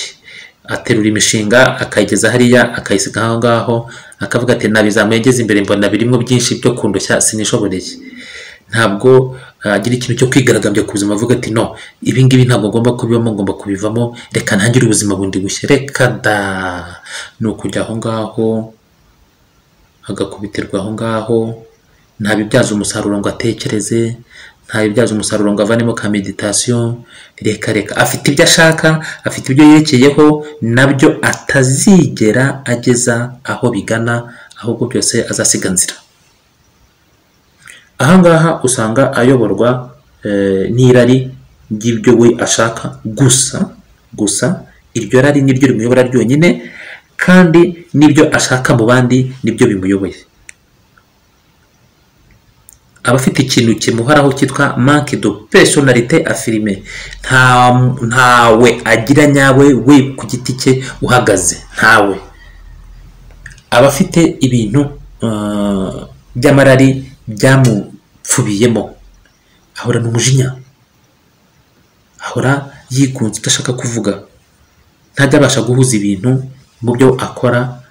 aterura imishinga akayigeza hariya, akayisiga aho ngaho, akavuga ati nabizamugeze imbere, mbona birimo byinshi byo kundushya sinishoboreye. Ntabwo agira ikintu cyo kwigaragambya ku buzima, avuga ati no, ibi ngibi ntabwo ngomba kubibamo, ngomba kubivamo, reka ntangire ubuzima bundi bushya. Reka da, ni ukujya aho ngaho agakubitirwa aho ngaho, ntabibyaza umusaruro ngo atekereze, ntayibyaza umusaruro ngo avanemo ka meditation. Reka afite ibyo ashaka, afite ibyo yerekeyeho, nabyo atazigera ageza aho bigana, ahubwo byose azasiga nzira. Ahangaha usanga ayoborwa n'irari ry'ibyo we ashaka gusa iryo rari niryo rimuyobora ryonyine, kandi n'ibyo ashaka mu bandi nibyo bimuyoboye. Abafite ikintu kimuhoraho cyitwa manque de personnalité affirmée, ntawe agira nyawe we ku giti cye uhagaze, ntawe. Abafite ibintu by'amarari byamupfubiyemo, ahora n'umujinya, ahora yigunze udashaka kuvuga, ntajya abasha guhuza ibintu mu byo akora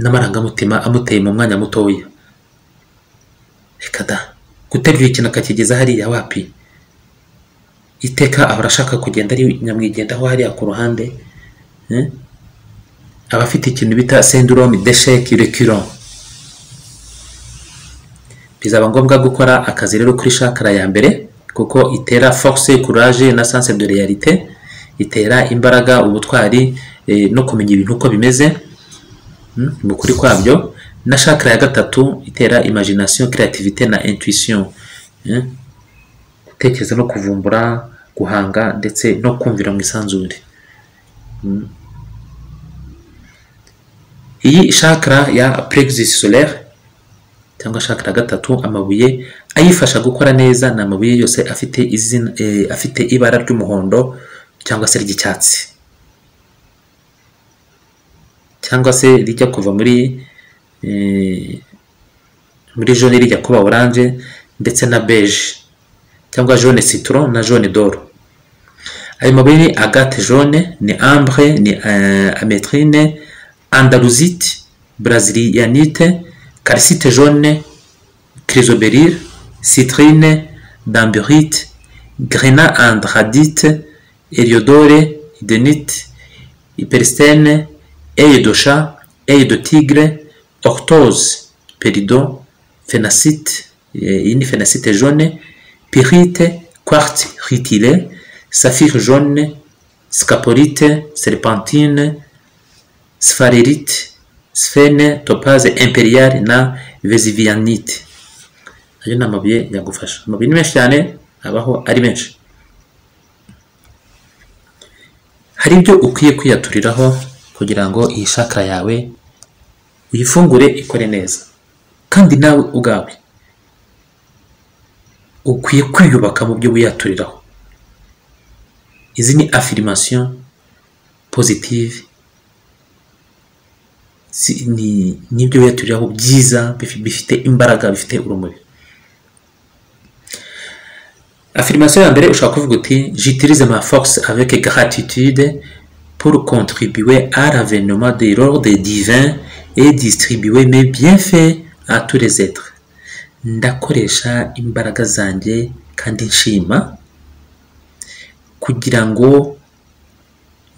n'amarangamutima amuteye mu mwanya mutoya. Reka da, guterura ikintu akakigeza hariya wapi, iteka ahora ashaka kugenda ari nyamwigendaho hariya ku ruhande. Abafite ikintu bita syndrome d'échec récurrent, bizaba ngombwa gukora akazi rero kuri chakra ya mbere, kuko itera force, courage na sens de réalité, itera imbaraga, ubutwari no kumenya ibintu uko bimeze mu kuri kwabyo. Na chakra ya gatatu itera imagination, créativité na intuition, gutekereza no kuvumbura, guhanga ndetse no kumvira mu isanzure. Iyi chakra ya plexus solaire cyangwa chakra gatatu, amabuye ayifasha gukora neza ni amabuye yose afite ibara ry'umuhondo cyangwa se ry'icyatsi, cyangwa se rijya kuva muri jaune rijya kuba orange, ndetse na beige cyangwa jaune citron na jaune d'or. Ayo mabuye ni agate jaune, ni ambre, ni ametrine, andaluzite, brasilianite, calcite jaune, chrysoberyl, citrine, damburite, grena andradite, heliodore, idenite, hyperstène, œil de chat, œil de tigre, orthose, péridot, phénacite, une phénacite jaune, pyrite, quartz rutilé, saphir jaune, scapolite, serpentine, spharérite, sphène, topaze impériale na vésivianite. Ayo ni amabuye yagufasha. Amabuye ni menshi cyane, abaho ari menshi. Hari ibyo ukwiye kwiyaturiraho kugira ngo iyi chakra yawe uyifungure ikore neza, kandi nawe ubwawe ukwiye kwiyubaka mu byo wiyaturiraho. Izi ni affirmation positive, n'ibyo wiyaturiraho byiza bifite imbaraga, bifite urumuri. Affirmation ya mbere ushaka kuvuga uti j'utilise ma force avec gratitude pour contribuer à l'avènement de l'ordre divin et distribuer mes bienfaits à tous les êtres. Ndakoresha imbaraga zanjye kandi nshima kugira ngo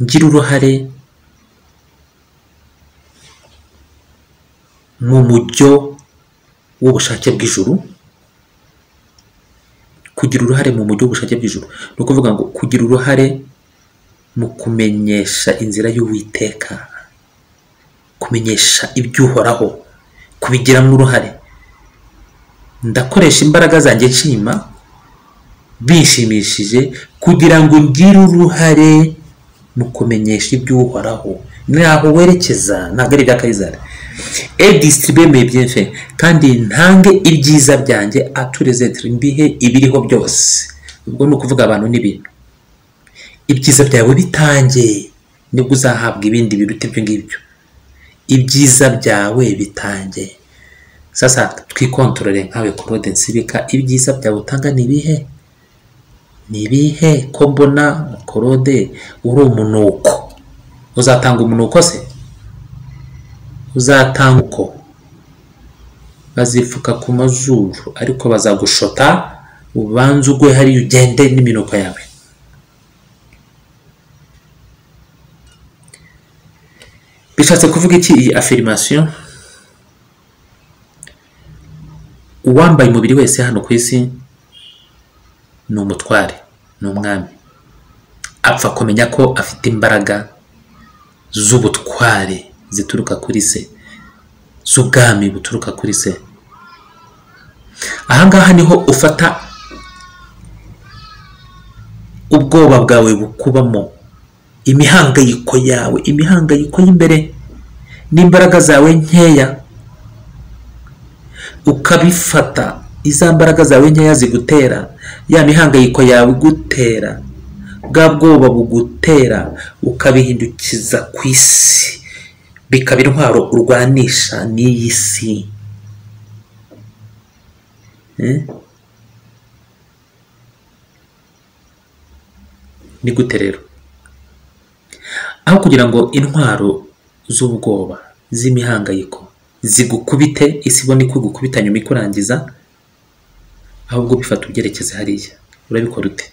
ngire uruhare mu mujyo w'ubushake bw'ijuru. Kugira uruhare mu mujyo w'ubushake bw'ijuru ni ukuvuga ngo kugira uruhare mu kumenyesha inzira y'Uwiteka, kumenyesha iby'uhoraho, kubigiramo uruhare. Ndakoresha imbaraga zanjye nshima bishimishije kugira ngo ngire uruhare mu kumenyesha iby'uhoraho. Naho werekeza, ntabwo ari ibya Kayizari. Et distribuer mes bienfaits, kandi ntange ibyiza byanjye à tous les êtres, mbihe ibiriho byose. Ubwo ni ukuvuga abantu n'ibintu. Ibyiza byawe bitange, nibwo uzahabwa ibindi biruta ibyo ngibyo. Ibyiza byawe bitange. Sasa twikontorore nkawe Claude Nsibika, ibyiza byawe utanga ni ibihe? Ni ibihe? Ko mbona Claude uri umunuko. Uzatanga umunuko se? Uzatanga uko? Bazifuka ku mazuru ariko bazagushota, ubanze ugwe hariya ugende n'iminuko yawe. Bishatse kuvuga iki iyi affirmation? Uwambaye umubiri wese hano ku isi ni umutware, ni umwami, apfa kumenya ko afite imbaraga z'ubutware zituruka kuri se, z'ubwami buturuka kuri se. Ahangaha niho ufata ubwoba bwawe bukubamo, imihangayiko yawe, imihangayiko y'imbere n'imbaraga zawe nkeya, ukabifata iza mbaraga zawe nkeya zigutera, ya mihangayiko yawe igutera, bwa bwoba bugutera, ukabihindukiza ku isi, bikaba intwaro urwanisha n'iyi si. Ni gute rero? Aho kugira ngo intwaro z'ubwoba, z'imihangayiko zigukubite, isi ibone ko igukubita nyuma ikurangiza, ahubwo bifata ubyerekeze hariya. Urabikora ute?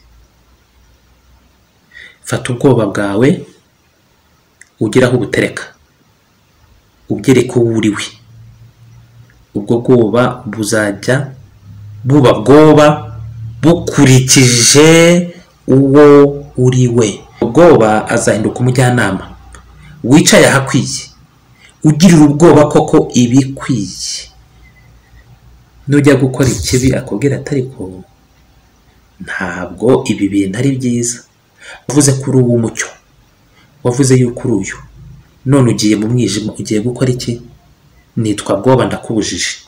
Fata ubwoba bwawe ugeraho ubutereka, ubyereke uwo uriwe. Ubwo bwoba buzajya buba bwoba bukurikije uwo uriwe. Ubwoba azahinduka umujyanama wicaye ahakwiye, ugirira ubwoba koko ibikwiye. Nujya gukora ikibi akubwira ati ariko ntabwo ibi bintu ari byiza, wavuze kuri uwo mucyo, wavuze yuko uri uyu, none ugiye mu mwijima, ugiye gukora iki? Nitwa bwoba, ndakubujije.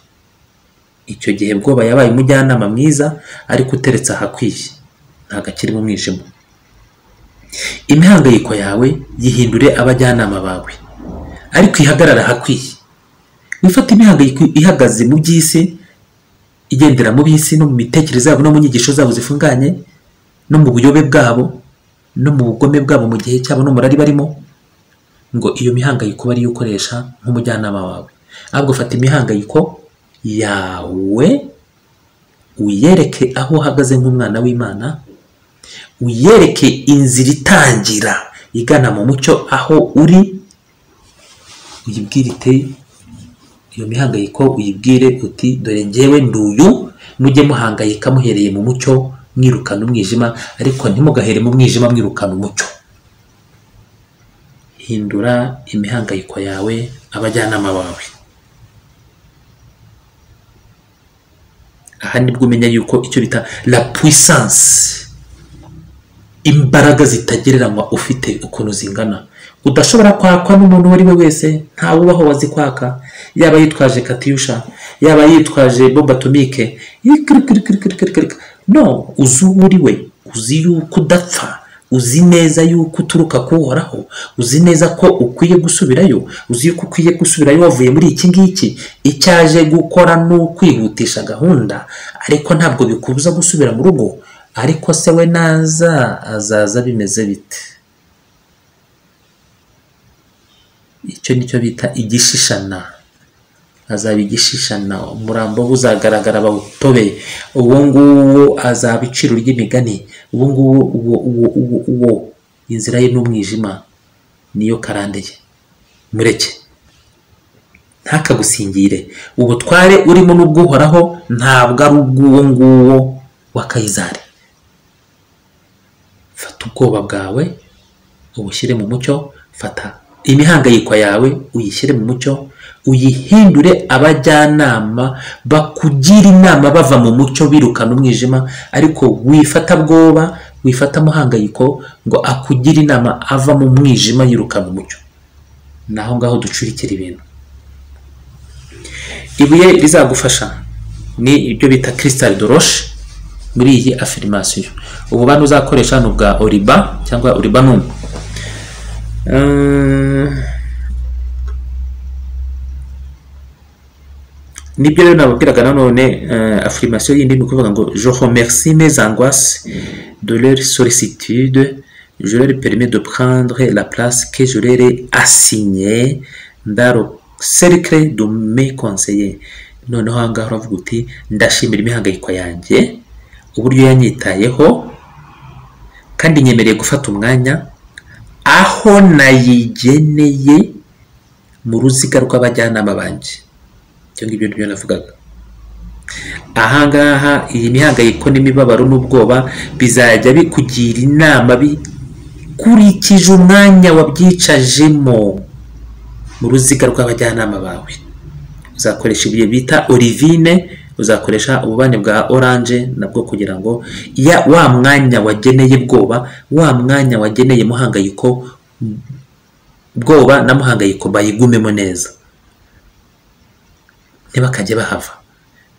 Icyo gihe bwoba yabaye umujyanama mwiza, ariko uteretse ahakwiye, ntabwo akiri mu mwijima. Imihangayiko yawe yihindure abajyanama bawe, ariko ihagarara ahakwiye. Wifata imihangayiko ihagaze mu by'isi, igendera mu bisi no mu mitekerereze yabo no mu nyigisho zabo zifunganye, no mu buyobe bwabo, no mu bugome bwabo mu gihe cyabo no murari barimo, ngo iyo mihangayiko bari ukoresha nk'umujyanama wawe. Ahubwo fata imihangayiko yawe uyereke aho uhagaze nk'umwana w'Imana, uyereke inzira itangira igana mu mucyo aho uri, uyibwire ite iyo mihangayiko, uyibwire uti dore njyewe nduyu. Mujye muhangayika muhereye mu mucyo mwirukana umwijima, ariko ntimugahere mu mwijima mwirukana umucyo. Hindura imihangayiko yawe abajyanama bawe. Aha nibwo umenya yuko icyo bita la puissance, imbaraga zitagereranywa ufite ukuntu zingana, udashobora kwakwa n'umuntu wari we wese. Ntawe ubaho wazikwaka, yaba yitwaje katyusha, yaba yitwaje bombe atomike, no, uzi uwo uri we, uzi yuko udapfa, uzi neza yuko uturuka kuhoraho, uzi neza ko ukwiye gusubirayo, uzi yuko ukwiye gusubirayo wavuye muri iki ngiki. Icyaje gukora ni ukwihutisha gahunda, ariko ntabwo bikubuza gusubira mu rugo. Ariko se we naza azaza bimeze bite? Icyo nicyo bita igishishana. Azaba igishishana, umurambo uzagaragara bawutobe, uwo nguwo azaba iciro ry'imigani, uwo nguwo inzira ye n'umwijima niyo karandeye. Mureke, ntakagusingire. Ubutware urimo n'ubwuhoraho ntabwo ari ubw'uwo nguwo wa Kayizari. Fata ubwoba bwawe ubushyire mu mucyo, fata imihangayiko yawe uyishyire mu mucyo, uyihindure abajyanama bakugira inama bava mu mucyo birukana umwijima. Ariko wifata bwoba, wifata muhangayiko ngo akugira inama ava mu mwijima yirukana umucyo. Naho ngaho ducurikira ibintu. Ibuye rizagufasha ni ibyo bita cristal de roche muri iyi affirmation. Ubu bantu uzakoresha no bwa Oriba cyangwa Oribanum. Nibyo rero nababwiraga nanone affirmation yindi ni kuvuga ngo je remercie mes angoisses de leur sollicitude, je leur permets de prendre la place que je leur ai assignée dans le cercle de mes conseillers. Noneho ahangaha uravuga uti ndashimira imihangayiko yanjye uburyo yanyitayeho, kandi nyemereye gufata umwanya aho nayigeneye mu ruziga rw'abajyanama banjye. Icyo ngibyo nibyo navugaga. ahangaha iyi mihangayiko n'imibabaro n'ubwoba bizajya bikugira inama bikurikije umwanya wabyicajemo mu ruziga rw'abajyanama bawe. Uzakoresha ibuye bita olivine, uzakoresha ububani bwa oranje nabwo kugira ngo wa mwanya wageneye bwoba, wa mwanya wageneye muhangayiko, bwoba na muhangayiko bayigumemo neza, ntibakajye bahava.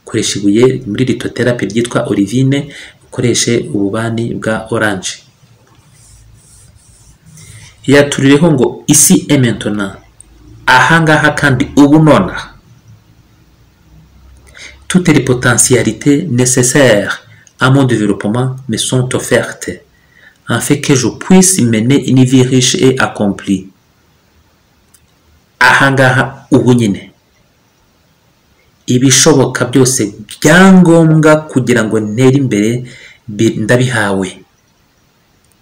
Koresha ibuye muri litotherapy ryitwa olivine, ukoreshe ububani bwa oranje. Yaturireho ngo ici et maintenant, ahangaha kandi ubu nonaha, toutes les potentialités nécessaires à mon développement me sont offertes afin que je puisse mener une vie riche et accomplie. Ahangaha ubu nyine ibishoboka byose byangombwa kugira ngo ntere imbere ndabihawe,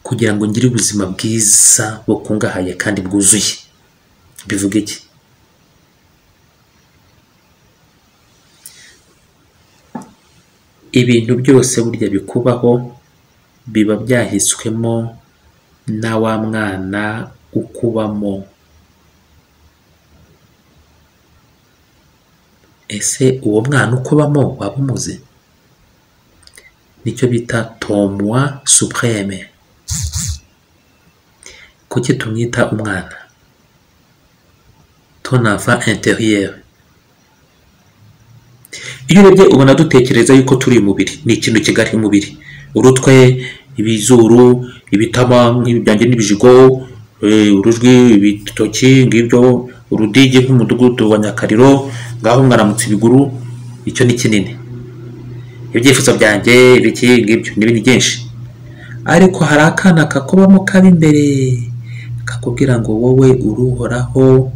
kugira ngo ngire ubuzima bwiza bukungahaye kandi bwuzuye. Bivuga iki? Ibintu byose burya bikubaho biba byahiswemo na wa mwana ukubamo. Ese uwo mwana ukubamo waba umuzi? Nicyo bita ton moi suprême. Kuki tumwita umwana? Ton enfant intérieur. Iyo urebye ubona dutekereza yuko turi umubiri, ni ikintu kigari umubiri, urutwe, ibizuru, ibitama nk'ibyanjye n'ibijigo, urujwi, ibitoki ngibyo, urudigi nk'umudugudu wa Nyakariro, ngaho mwaramutse ibiguru, icyo ni kinini. Ibyifuzo byanjye ibiki ngibyo n'ibindi byinshi. Ariko hari akana kakubamo kabi imbere kakubwira ngo wowe uruhoraho,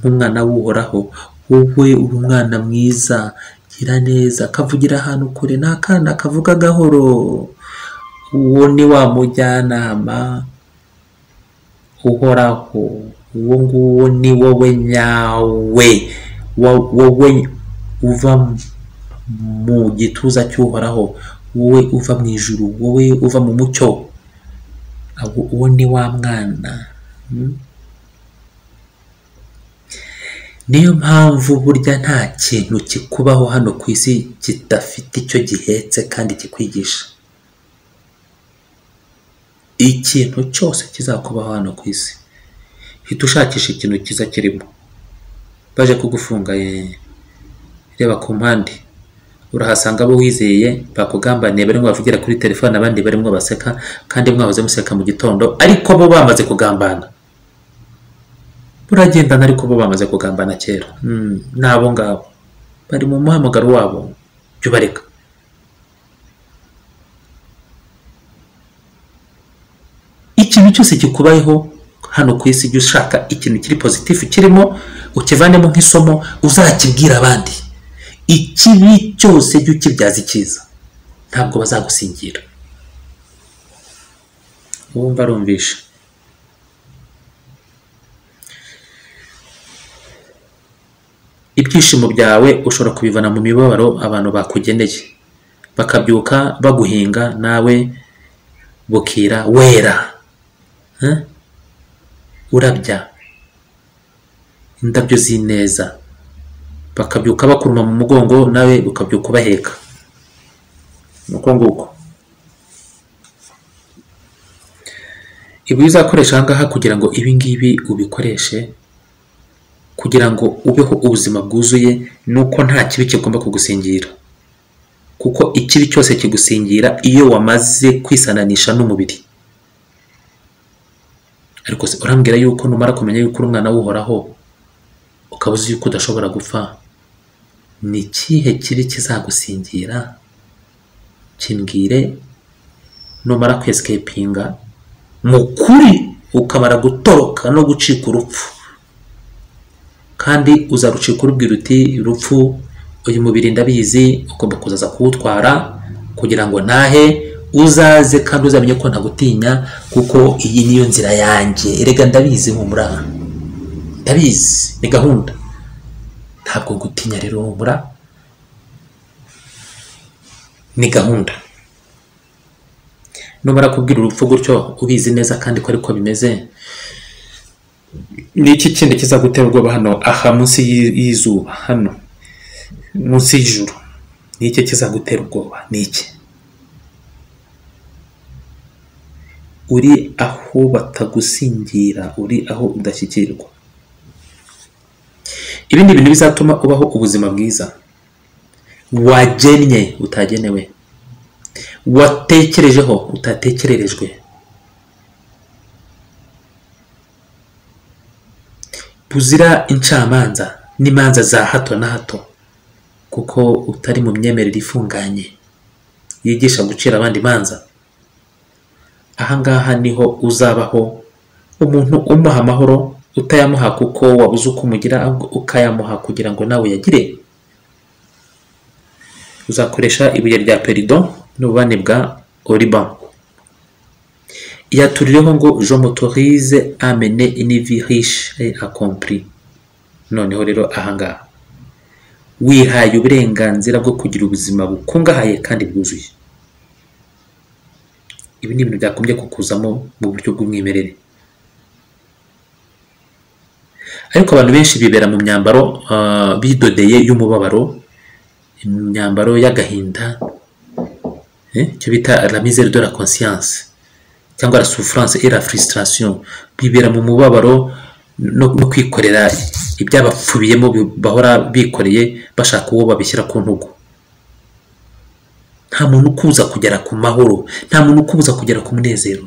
nk'umwana w'uhoraho, wowe uri umwana mwiza, gira neza, kavugira ahantu kure, n'akana kavuga gahoro. Uwo ni wa mujyanama uhoraho, uwo nguwo ni wowe nyawe, wowe uva mu gituza cy'uhoraho, wowe uva mu ijuru, wowe uva mu mucyo. Uwo ni wa mwana. Niyo mpamvu burya nta kintu kikubaho hano ku isi kidafite icyo gihetse kandi kikwigisha. Ikintu cyose kizakubaho hano ku isi, hita ushakisha ikintu kiza kirimo. Baje kugufunga reba ku mpande, urahasanga abo wizeye bakugambaniye barimo bavugira kuri telefone, abandi barimo baseka, kandi mwahoze museka mu gitondo, ariko bo bamaze kugambana. Uragendana ariko bo bamaze kugambana kera. Nabo ngabo bari mu muhamagaro wabo, byo bareka. Ikintu cyose kikubayeho hano ku isi, jya ushaka ikintu kiri positif kirimo, ukivanemo nk'isomo, uzakibwira abandi. Ikibi cyose jya ukibyaza icyiza, ntabwo bazagusingira. Wumva rumvisha. Ibyishimo byawe ushobora kubivana mu mibabaro abantu bakugeneye, bakabyuka baguhinga, nawe bukira wera, urabya indabyo z'ineza, bakabyuka bakuruma mu mugongo, nawe ukabyuka ubaheka. Nuko nguko ibuye uzakoresha ahangaha kugira ngo ibi ngibi ubikoreshe, kugira ngo ubeho ubuzima bwuzuye, nuko nta kibi kigomba kugusingira. Kuko ikibi cyose kigusingira iyo wamaze kwisananisha n'umubiri. Ariko se urambwira yuko numara kumenya yuko uri umwana w'uhoraho, ukabuze yuko udashobora gupfa, ni ikihe kibi kizagusingira? Kimbwire. Numara kwescapinga mu kuri, ukamara gutoroka no gucika urupfu, kandi uzarucika urubwira uti urupfu, uyu mubiri ndabizi, ugomba kuzaza kuwutwara kugira ngo ntahe, uzaze kandi uzamenye ko ntagutinya, kuko iyi niyo nzira yanjye. Erega ndabizi humura, ndabizi ni gahunda, ntabwo gutinya rero humura. ni gahunda. Numara kubwira urupfu gutyo ubizi neza kandi ko ariko bimeze, ni iki kindi kizagutera ubwoba hano aha munsi y'izuba, hano munsi y'ijuru? Ni iki kizagutera ubwoba? Ni iki? Uri aho batagusingira, uri aho udashyikirwa. Ibindi bintu bizatuma ubaho ubuzima bwiza wagennye utagenewe, watekerejeho utatekererejwe, buzira incamanza n'imanza za hato na hato, kuko utari mu myemerere ifunganye yigisha gucira abandi imanza. Ahangaha niho uzabaho umuntu umuha amahoro, utayamuha kuko wabuze uko umugira, ukayamuha kugira ngo nawe yagire. Uzakoresha ibuye rya peridon n'ububani bwa Oriban. Yaturireho ngo je m'autorise à mener une vie riche et accomplie. Noneho rero ahangaha wihaye uburenganzira bwo kugira ubuzima bukungahaye kandi bwuzuye. Ibi ni ibintu byakombye kukuzamo mu buryo bw'umwimerere. Ariko abantu benshi bibera mu myambaro bidodeye y'umubabaro, imyambaro y'agahinda, cyo bita la misère de la conscience, cyangwa la souffrance et la frustration. Bibera mu mubabaro no kwikorera ibyabapfubiyemo, bahora bikoreye bashaka uwo babishyira ku ntugu. Nta muntu ukubuza kugera ku mahoro, nta muntu ukubuza kugera ku munezero,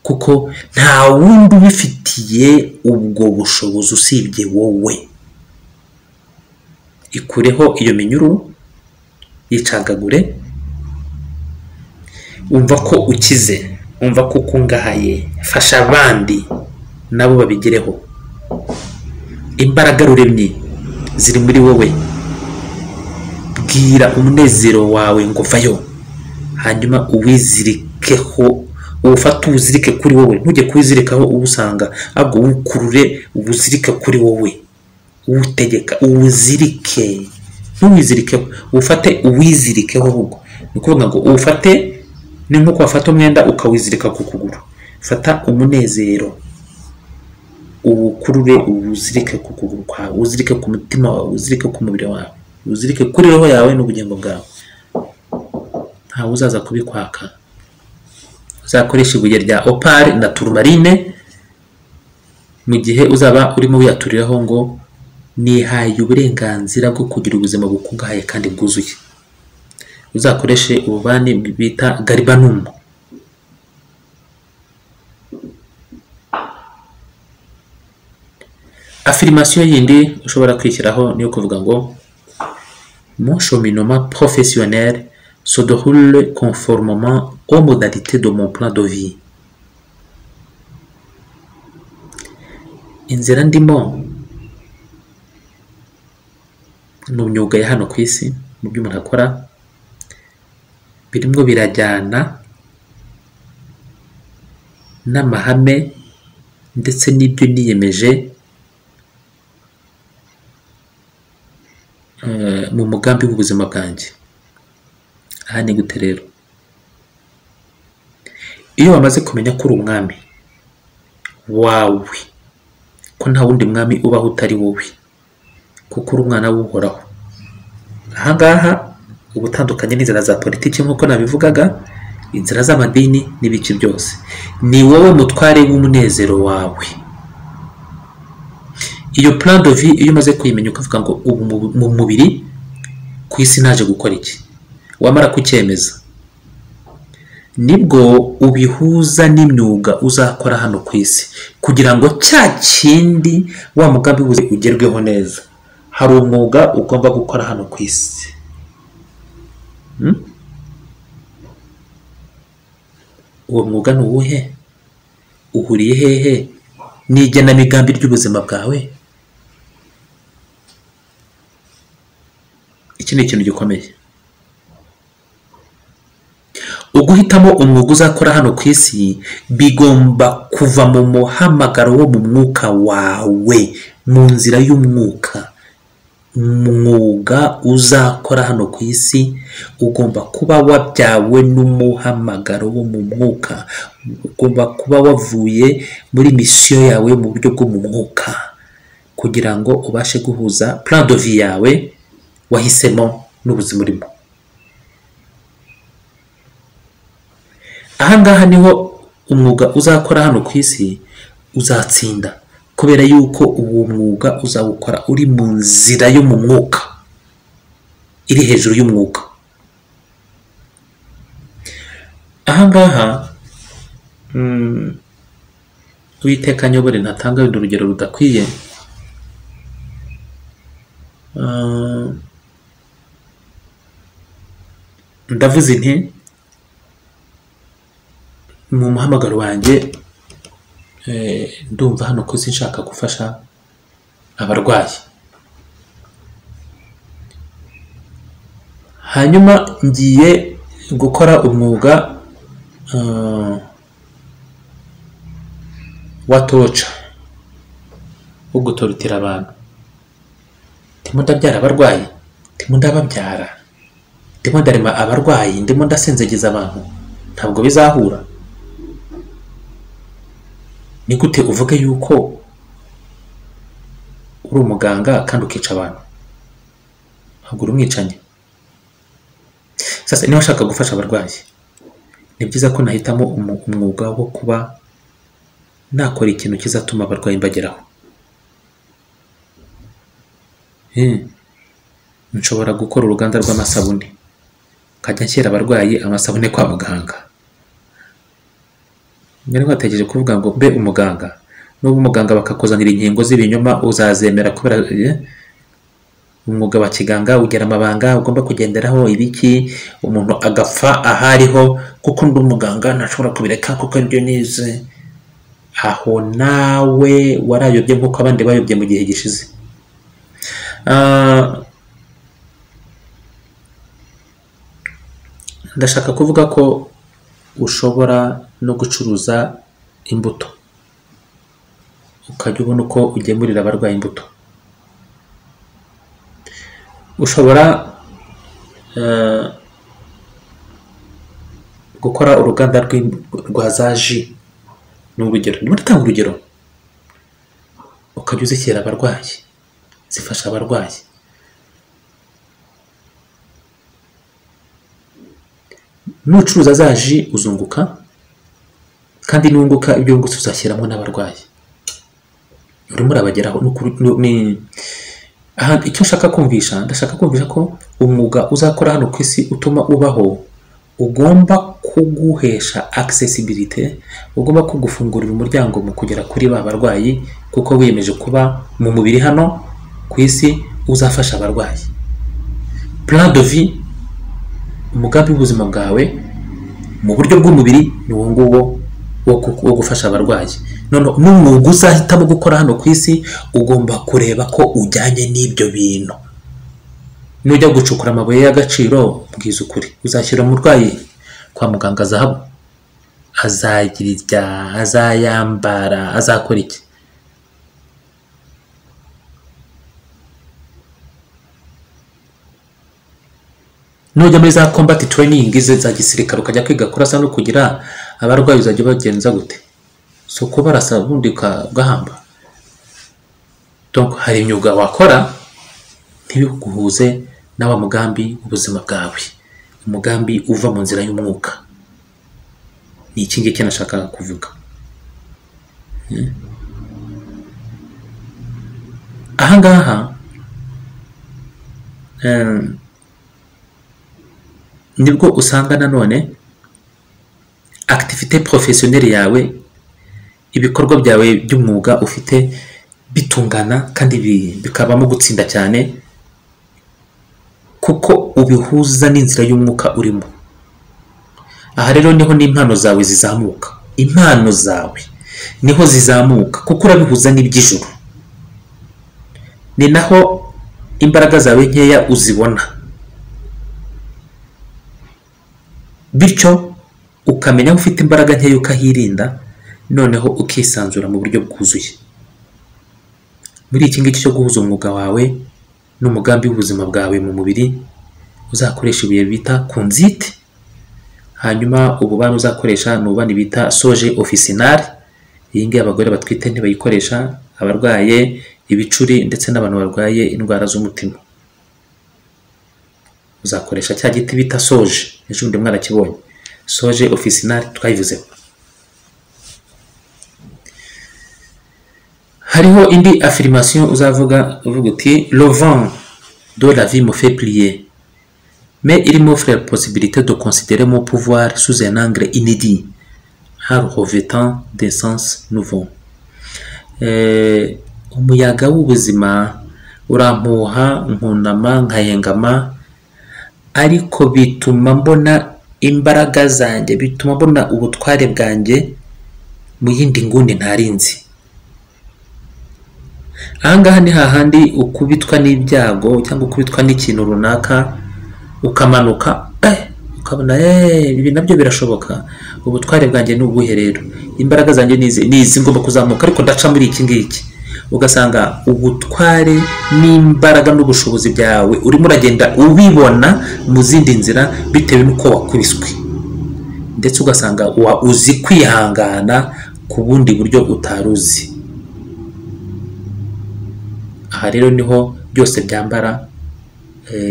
kuko nta wundi ubifitiye ubwo bushobozi usibye wowe. Ikureho iyo minyururu, yicagagure, umva ko ukize, umva ko ukungahaye, fasha abandi nabo babigereho. Imbaraga ruremye ziri muri wowe. Bwira umunezero wawe ngo vayo, hanyuma uwizirikeho, ufate ubuzirike kuri wowe. Ntujye kwizirikaho ubusanga, ahubwo ukurure ubuzirike kuri wowe, utegeka ubuzirike. Ntuwizirikeho, ufate uwizirikeho. Ahubwo ni ukuvuga ngo ufate, ni nk'uko wafata umwenda ukawizirika ku kuguru. Fata umunezero ukurure ubuzirike ku kuguru kwawe, uzirike ku mutima wawe, uzirike ku mubiri wawe, uzirike kuri roho yawe n'ubugingo bwawe. Nta uzaza kubikwaka. Uzakoresha ibuye rya opale na turmarine mu gihe uzaba urimo wiyaturiraho ngo nihaye uburenganzira bwo kugira ubuzima bukungahaye kandi bwuzuye. Uzakoreshe ububani bita garibanum. Affirmation yindi ushobora kwishyiraho niyo kuvuga ngo mon cheminement professionnel se déroule conformément aux modalités de mon plan de vie. Inzira ndimo mu myuga ya hano ku isi, mu byo umuntu akora, birimo birajyana n'amahame ndetse n'ibyo niyemeje mu mugambi w'ubuzima bwanjye. Aha ni gute rero? Iyo wamaze kumenya ko uri umwami wawe, ko nta wundi mwami ubaho utari wowe, kuko uri umwana w'uhoraho. Ahangaha ubutandukanye n'inzira za politiki nk'uko nabivugaga, inzira z'amadini n'ibiki byose. Ni wowe mutware w'umunezero wawe. Iyo plan de vie iyo umaze kuyimenya ukavuga ngo ubu mu mubiri ku isi naje gukora iki, wamara kucyemeza, nibwo ubihuza n'imyuga uzakora hano ku isi kugira ngo cya kindi wa mugambi ugerweho neza. Hari umwuga ugomba gukora hano ku isi. Uwo mwuga ni uwuhe? Uhuriye hehe n'igenamigambi ry'ubuzima bwawe? Iki ni ikintu gikomeye. Uguhitamo umwuga uzakora hano ku isi bigomba kuva mu muhamagaro wo mu mwuka wawe, mu nzira y'umwuka. umwuga uzakora hano ku isi ugomba kuba wabyawe n'umuhamagaro wo mu mwuka, ugomba kuba wavuye muri misiyo yawe mu buryo bwo mu mwuka, kugira ngo ubashe guhuza plan de vie yawe wahisemo n'ubuzima urimo. Ahangaha niho umwuga uzakora hano ku isi uzatsinda, kubera yuko uwo mwuga uzawukora uri mu nzira yo mu mwuka, iri hejuru y'umwuka. Ahangaha Uwiteka anyobore ntatanga urugero rudakwiye. Ndavuze nti mu muhamagaro wanjye ndumva hano ko sinshaka gufasha abarwayi, hanyuma ngiye gukora umwuga wa toca wo gutorotira abantu. Ndimo ndabyara abarwayi, ndimo ndababyara, ndimo ndarema abarwayi, ndimo ndasenzegeza abantu, ntabwo bizahura. Ni gute uvuge yuko uri umuganga kandi ukica abantu? Ntabwo uri umwicanyi. Sasa niba ushaka gufasha abarwayi, ni byiza ko nahitamo umwuga wo kuba nakora ikintu kizatuma abarwayi mbageraho. Nshobora gukora uruganda rw'amasabune, nkajya nshyira abarwayi amasabune kwa muganga. Ngari bategereje kuvuga ngo mbe umuganga, n'ubu umuganga bakakuzanira inkingo z'ibinyoma uzazemera? Kubera umwuga wa kiganga ugera amabanga ugomba kugenderaho, ibiki umuntu agapfa ahariho kuko ndi umuganga ntashobora kubireka kuko ibyo nize. Aho nawe warayobye nk'uko abandi bayobye mu gihe gishize. Ndashaka kuvuga ko ushobora no gucuruza imbuto, ukajya ubona uko ugemurira abarwayi imbuto. Ushobora gukora uruganda rwa za ji, ni urugero, ndimo ndatanga urugero. Ukajya uzishyira abarwayi, zifasha abarwayi. Nucuruza za ji uzunguka, kandi nunguka ibyo wungutse uzashyiramo n'abarwayi, urimo urabageraho. Icyo nshaka kumvisha, ndashaka kumvisha ko umwuga uzakora hano ku isi utuma ubaho ugomba kuguhesha accessibility, ugomba kugufungurira umuryango mu kugera kuri ba barwayi, kuko wiyemeje kuba mu mubiri hano ku isi uzafasha abarwayi. Plan de vie, umugambi w'ubuzima bwawe mu buryo bw'umubiri ni uwo nguwo wo gufasha abarwayi. None n'umwuga uzahitamo gukora hano ku isi ugomba kureba ko ujyanye n'ibyo bintu. Nujya gucukura amabuye y'agaciro, bwiza ukuri, uzashyira umurwayi kwa muganga zahabu, azagira irya, azayambara, azakora iki? Nujya muri za combat training za gisirikare ukajya kwiga kurasa no kugira abarwayi, uzajya bagenza gute? So kubarasa bundi ugahamba. Donc hari imyuga wakora ntibiguhuze nawa mugambi ubuzima bwawe, umugambi uva mu nzira y'umwuka. Ni iki ngiki nashaka kuvuga. Ahangaha nibwo usanga nanone activité professionnelle yawe, ibikorwa byawe by'umwuga ufite bitungana kandi bikabamo gutsinda cyane, kuko ubihuza n'inzira y'umwuka urimo. Aha rero niho n'impano zawe zizamuka, impano zawe niho zizamuka kuko urabihuza n'iby'ijuru. Ni naho imbaraga zawe nkeya uzibona, bityo ukamenya ufite imbaraga nkeya ukahirinda, noneho ukisanzura mu buryo bwuzuye. Muri iki ngiki cyo guhuza umwuga wawe n'umugambi w'ubuzima bwawe mu mubiri, uzakoresha ibuye bita kunzite. Hanyuma ububani uzakoresha ni ububani bita soje officinale. Iyi ngiyi abagore batwite ntibayikoresha, abarwaye ibicuri ndetse n'abantu barwaye indwara z'umutima. Uzakoresha cya giti bita soje, ejo bundi mwarakibonye, soje officinale twayivuzeho. Hariho indi affirmation uzavuga uti le vent de la vie me fait plier, mais il m'offre la possibilité de considérer mon pouvoir sous un angle inédit, en revêtant des sens nouveaux. Umuyaga w'ubuzima urampuha nkunama nkahengama, ariko bituma mbona imbaraga zanjye, bituma mbona ubutware bwanjye mu yindi nguni ntarinzi. Ahangaha ni hahandi ukubitwa n'ibyago cyangwa ukubitwa n'ikintu runaka ukamanuka, ukabona ibi nabyo birashoboka. Ubutware bwanjye ni ubuhe rero? Imbaraga zanjye nizi ngomba kuzamuka, ariko ndaca muri iki ngiki. Ugasanga ubutware n'imbaraga n'ubushobozi byawe urimo uragenda ubibona mu zindi nzira bitewe n'uko wakubiswe, ndetse ugasanga uzi kwihangana ku bundi buryo utaruzi. Aha rero niho byose byambara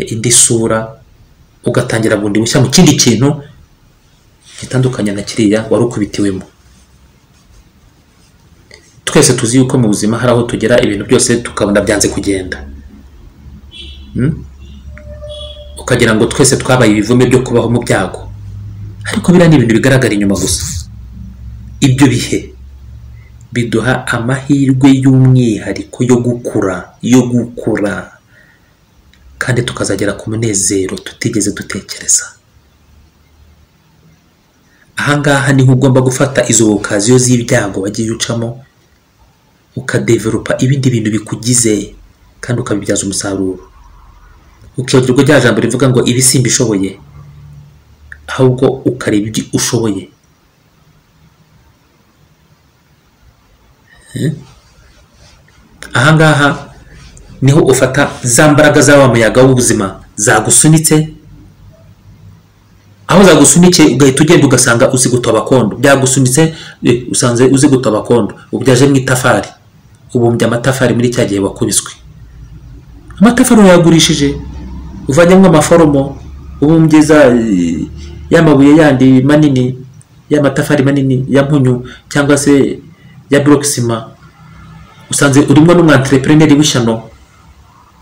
indi sura, ugatangira bundi bushya mu kindi kintu gitandukanye na kiriya wari ukubitiwemo. Twese tuzi yuko mu buzima hari aho tugera ibintu byose tukabona byanze kugenda, ukagira ngo twese twabaye ibivume byo kubaho mu byago, ariko biriya ni ibintu bigaragara inyuma gusa. Ibyo bihe biduha amahirwe y'umwihariko yo gukura kandi tukazagera ku munezero tutigeze dutekereza. Ahangaha niho ugomba gufata izo okaziyo z'ibyago wagiye ucamo, ukadevelopa ibindi bintu bikugize kandi ukabibyaza umusaruro. Ukibagirwa rya jambo rivuga ngo ibi simbishoboye, ahubwo ukareba ibyo ushoboye. Ahangaha niho ufata za mbaraga za wa muyaga w'ubuzima zagusunitse, aho zagusunike ugahita ugenda ugasanga uzi gutoba kondo. Byagusunitse usanze uzi gutoba kondo, ubyaje mu itafari, ubumbye amatafari muri cya gihe wakubiswe. Amatafari yagurishije, uvanyemo amaforomo, ubumbye y'amabuye yandi manini, y'amatafari manini ya mpunyu cyangwa se ya block ciment. Usanze urimo n'umwantrepreneur w'ishyano,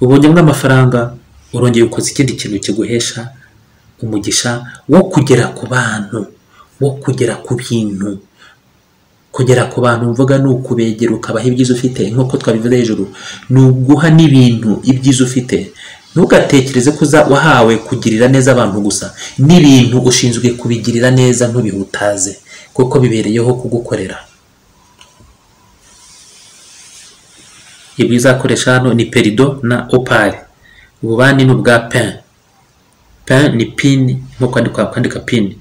ubonyemo amafaranga, urongeye ukoze ikindi kintu kiguhesha umugisha wo kugera ku bantu, wo kugera ku bintu. Kugera ku bantu mvuga ni ukubegera ukabaha ibyiza ufite, nk'uko twabivuze hejuru, ni uguha n'ibintu ibyiza ufite. Ntugatekereze ko wahawe kugirira neza abantu gusa, n'ibintu ushinzwe kubigirira neza ntubihutaze, kuko bibereyeho kugukorera. Ibi uzakoresha hano ni perido na opale. Ububani ni ubwa pin. Pin ni pin, nko kwandika pin.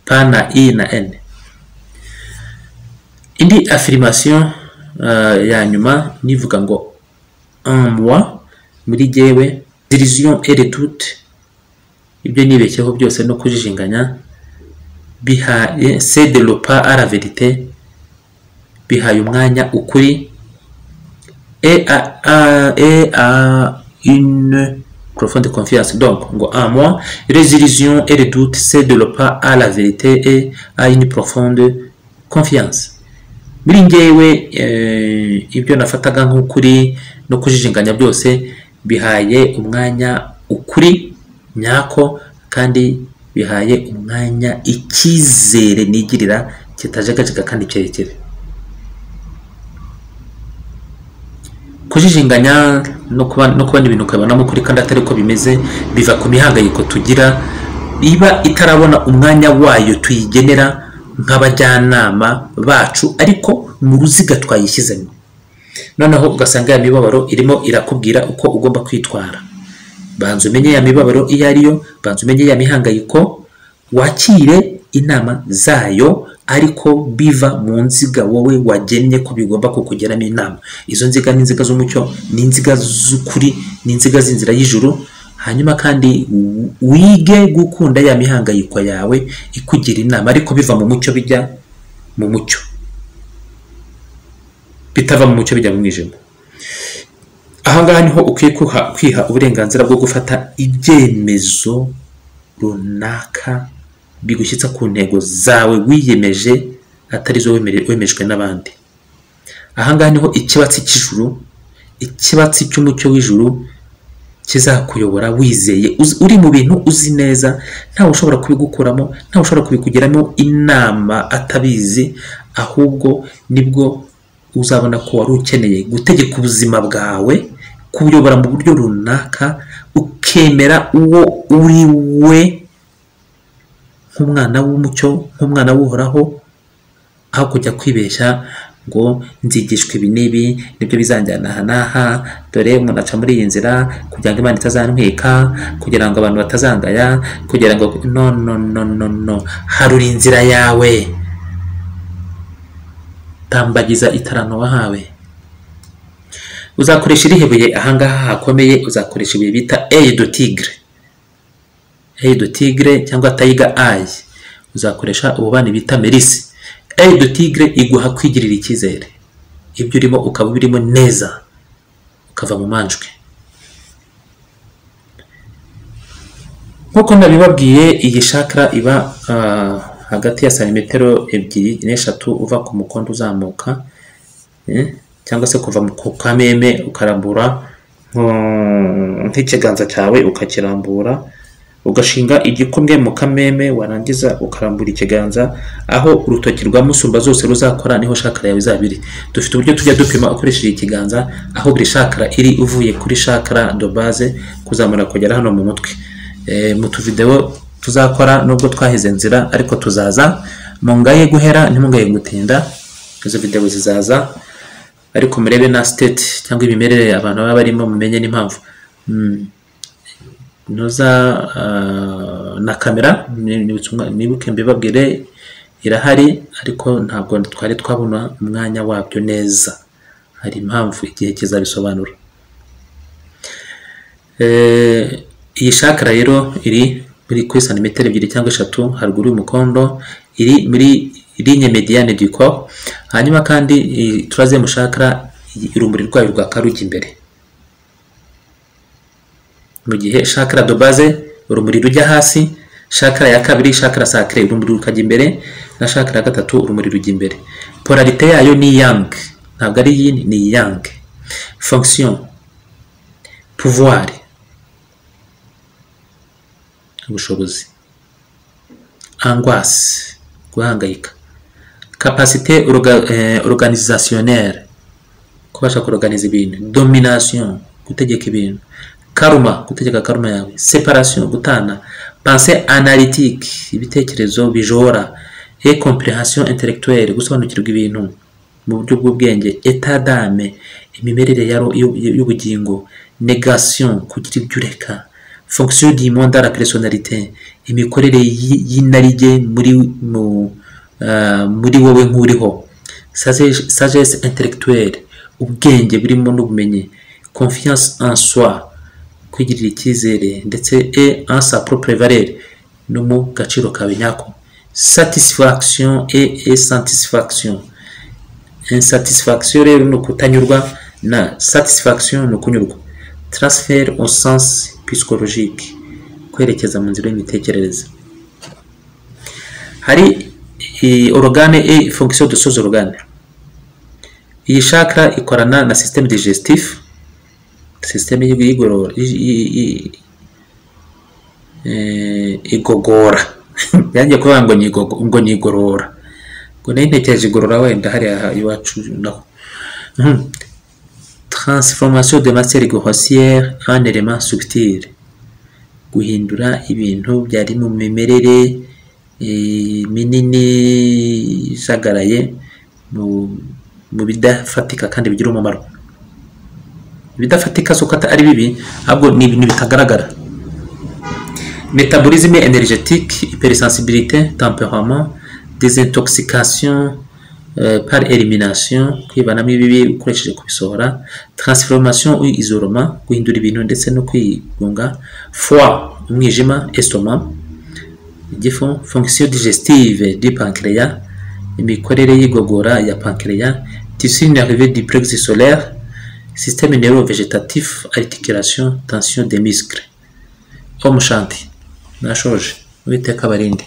Pa na i na n. Indi affirmation ya nyuma nivuga ngo en moi, muri jyewe, dérision et redoute, ibyo nibeshyeho byose no kujijinganya, bihaye c'est de le pas à la vérité, bihaye umwanya ukuri, et à une profonde confiance. Donc, en moi, résolution et le doute, c'est de le pas à la vérité et à une profonde confiance. Muri njyewe ibyo nafataga nk'ukuri no kujijinganya byose bihaye umwanya ukuri nyako, kandi bihaye umwanya icyizere nigirira kitajagajega kandi cyerekere. Kujijinganya no kubana ibintu ukabonamo kuri kandi atari ko bimeze, biva ku mihangayiko tugira iba itarabona umwanya wayo tuyigenera nk'abajyanama bacu, ariko mu ruziga twayishyizemo. Noneho ugasanga ya mibabaro irimo irakubwira uko ugomba kwitwara. Banza umenye ya mibabaro iyo ariyo, banza umenye ya mihangayiko, wakire inama zayo, ariko biva mu nziga wowe wagennye ko bigomba kukugeramo inama. Izo nziga ni inziga z'umucyo, ni inziga z'ukuri, ni inziga z'inzira y'ijuru. Hanyuma kandi wige gukunda ya mihangayiko yawe ikugira inama, ariko biva mu mucyo bijya mu mucyo, bitava mu mucyo bijya mu mwijima. Ahangaha niho ukwiye kwiha uburenganzira bwo gufata ibyemezo runaka bigushyitsa ku ntego zawe wiyemeje, atari zo wemejwe n'abandi. Ahangaha niho ikibatsi cy'ijuru, ikibatsi cy'umucyo w'ijuru kizakuyobora wizeye, uri mu bintu uzi neza, ntawe ushobora kubigukuramo, ntawe ushobora kubikugeramo inama atabizi, ahubwo nibwo uzabona ko wari ukeneye gutegeka ubuzima bwawe, kubuyobora mu buryo runaka, ukemera uwo uri we nk'umwana w'umucyo, nk'umwana w'uhoraho, aho kujya kwibeshya ngo nzigishwa ibi n'ibi nibyo bizanjyana aha n'aha, dore umuntu aca muri iyi nzira kugira ngo Imana itazantwika, kugira ngo abantu batazangaya, kugira ngo no, harura inzira yawe, tambagiza itarano wahawe. Uzakoresha irihe buye ahangaha hakomeye? Uzakoresha ibuye bita œil de tigre, œil de tigre cyangwa tiger eye. Uzakoresha ububani bita merisi. Œil de tigre iguha kwigirira icyizere, ibyo urimo ukaba birimo neza, ukava mu manjwe. Nkuko nabibabwiye, iyi chakra iba hagati ya santimetero 2 n'eshatu uva ku mukondo uzamuka, cyangwa se kuva ku kameme ukarambura nk'ikiganza cyawe, ukakirambura ugashinga igikumwe mu kameme, warangiza ukarambura ikiganza aho urutoki rwa musumba zose ruzakora, niho chakra yawe izabiri. Dufite uburyo tujya dupima ukoresheje ikiganza aho buri chakra iri, uvuye kuri chakra de base kuzamura kugera hano mu mutwe. Mu tuvideo tuzakora nubwo twahize nzira, ariko tuzaza mungaye guhera ntimungaye gutinda. Izo video zizaza, ariko murebe na state cyangwa imimerere abantu baba barimo, mumenye n'impamvu. Noza na kamera nibuke mbibabwire irahari, ariko ntabwo twari twabona umwanya wabyo neza, hari impamvu igihe kizabisobanura. Iyi chakra rero iri muri kuri santimetero 2 cyangwa 3 haruguru y'umukondo, iri muri ligne mediane du corps. Hanyuma kandi troisième chakra urumuri rwayo rwakarujya imbere, mu gihe chakra de base urumuri rujya hasi, chakra ya kabiri chakra sacré urumuri rukajya imbere, na chakra ya gatatu urumuri rujya imbere. Polarité yayo ni yang, ntabwo ari yin, ni yang. Fonction, pouvoir, ubushobozi. Angoisse, guhangayika. Capacité organisationnelle, kubasha kuorganiza ibintu. Domination, gutegeka ibintu. Karma, gutegeka karma yawe. Séparation, gutana. Pensée analytique, ibitekerezo bijora. Et compréhension intellectuelle, gusobanukirwa ibintu mu buryo bw'ubwenge. État d'âme, imimerere y'ubugingo. Négation, kugira ibyo ureka. Fonction du monde à la personnalité, imikorere y'inarige muri wowe nk'uriho. Sagesse intellectuelle, ubwenge burimo n'ubumenyi. Confiance en soi, kwigirira icyizere, ndetse et en sa propre valeur, no mu gaciro kawe nyako. Satisfaction et insatisfaction. Insatisfaction rero no kutanyurwa, na satisfaction no kunyurwa. Transfert au sens psychologique, kwerekeza mu nzira y'imitekerereze. Hari organe et fonction de ces organes. Iyi chakra ikorana na système digestif, système y'igogora, igogora. Yanjye kuvuga ngo nyigorora, ngo n'intekereje igorora wenda hari iwacu naho. Transformation de matière grossière en élément subtil, guhindura ibintu byari mu mimerere minini jagaraye mu bidafatika kandi bigira umumaro. Bidafatika soko ari bibi, ahubwo ni ibintu bitagaragara. Métabolisme énergétique, hypersensibilité, tempérament, désintoxication par élimination, kwivanamo ibibi ukoresheje kubisohora, transformation ou isolement, guhindura ibintu ndetse no kwigunga, foie, umwijima, estomac, igifu, fonction digestive du pancréas, imikorere y'igogora ya pancréas, tissu nerveux du plexus solaire, système neuro-végétatif, articulation, tension des muscles. Om Shanti. Nashoje. Uwiteka abarinde.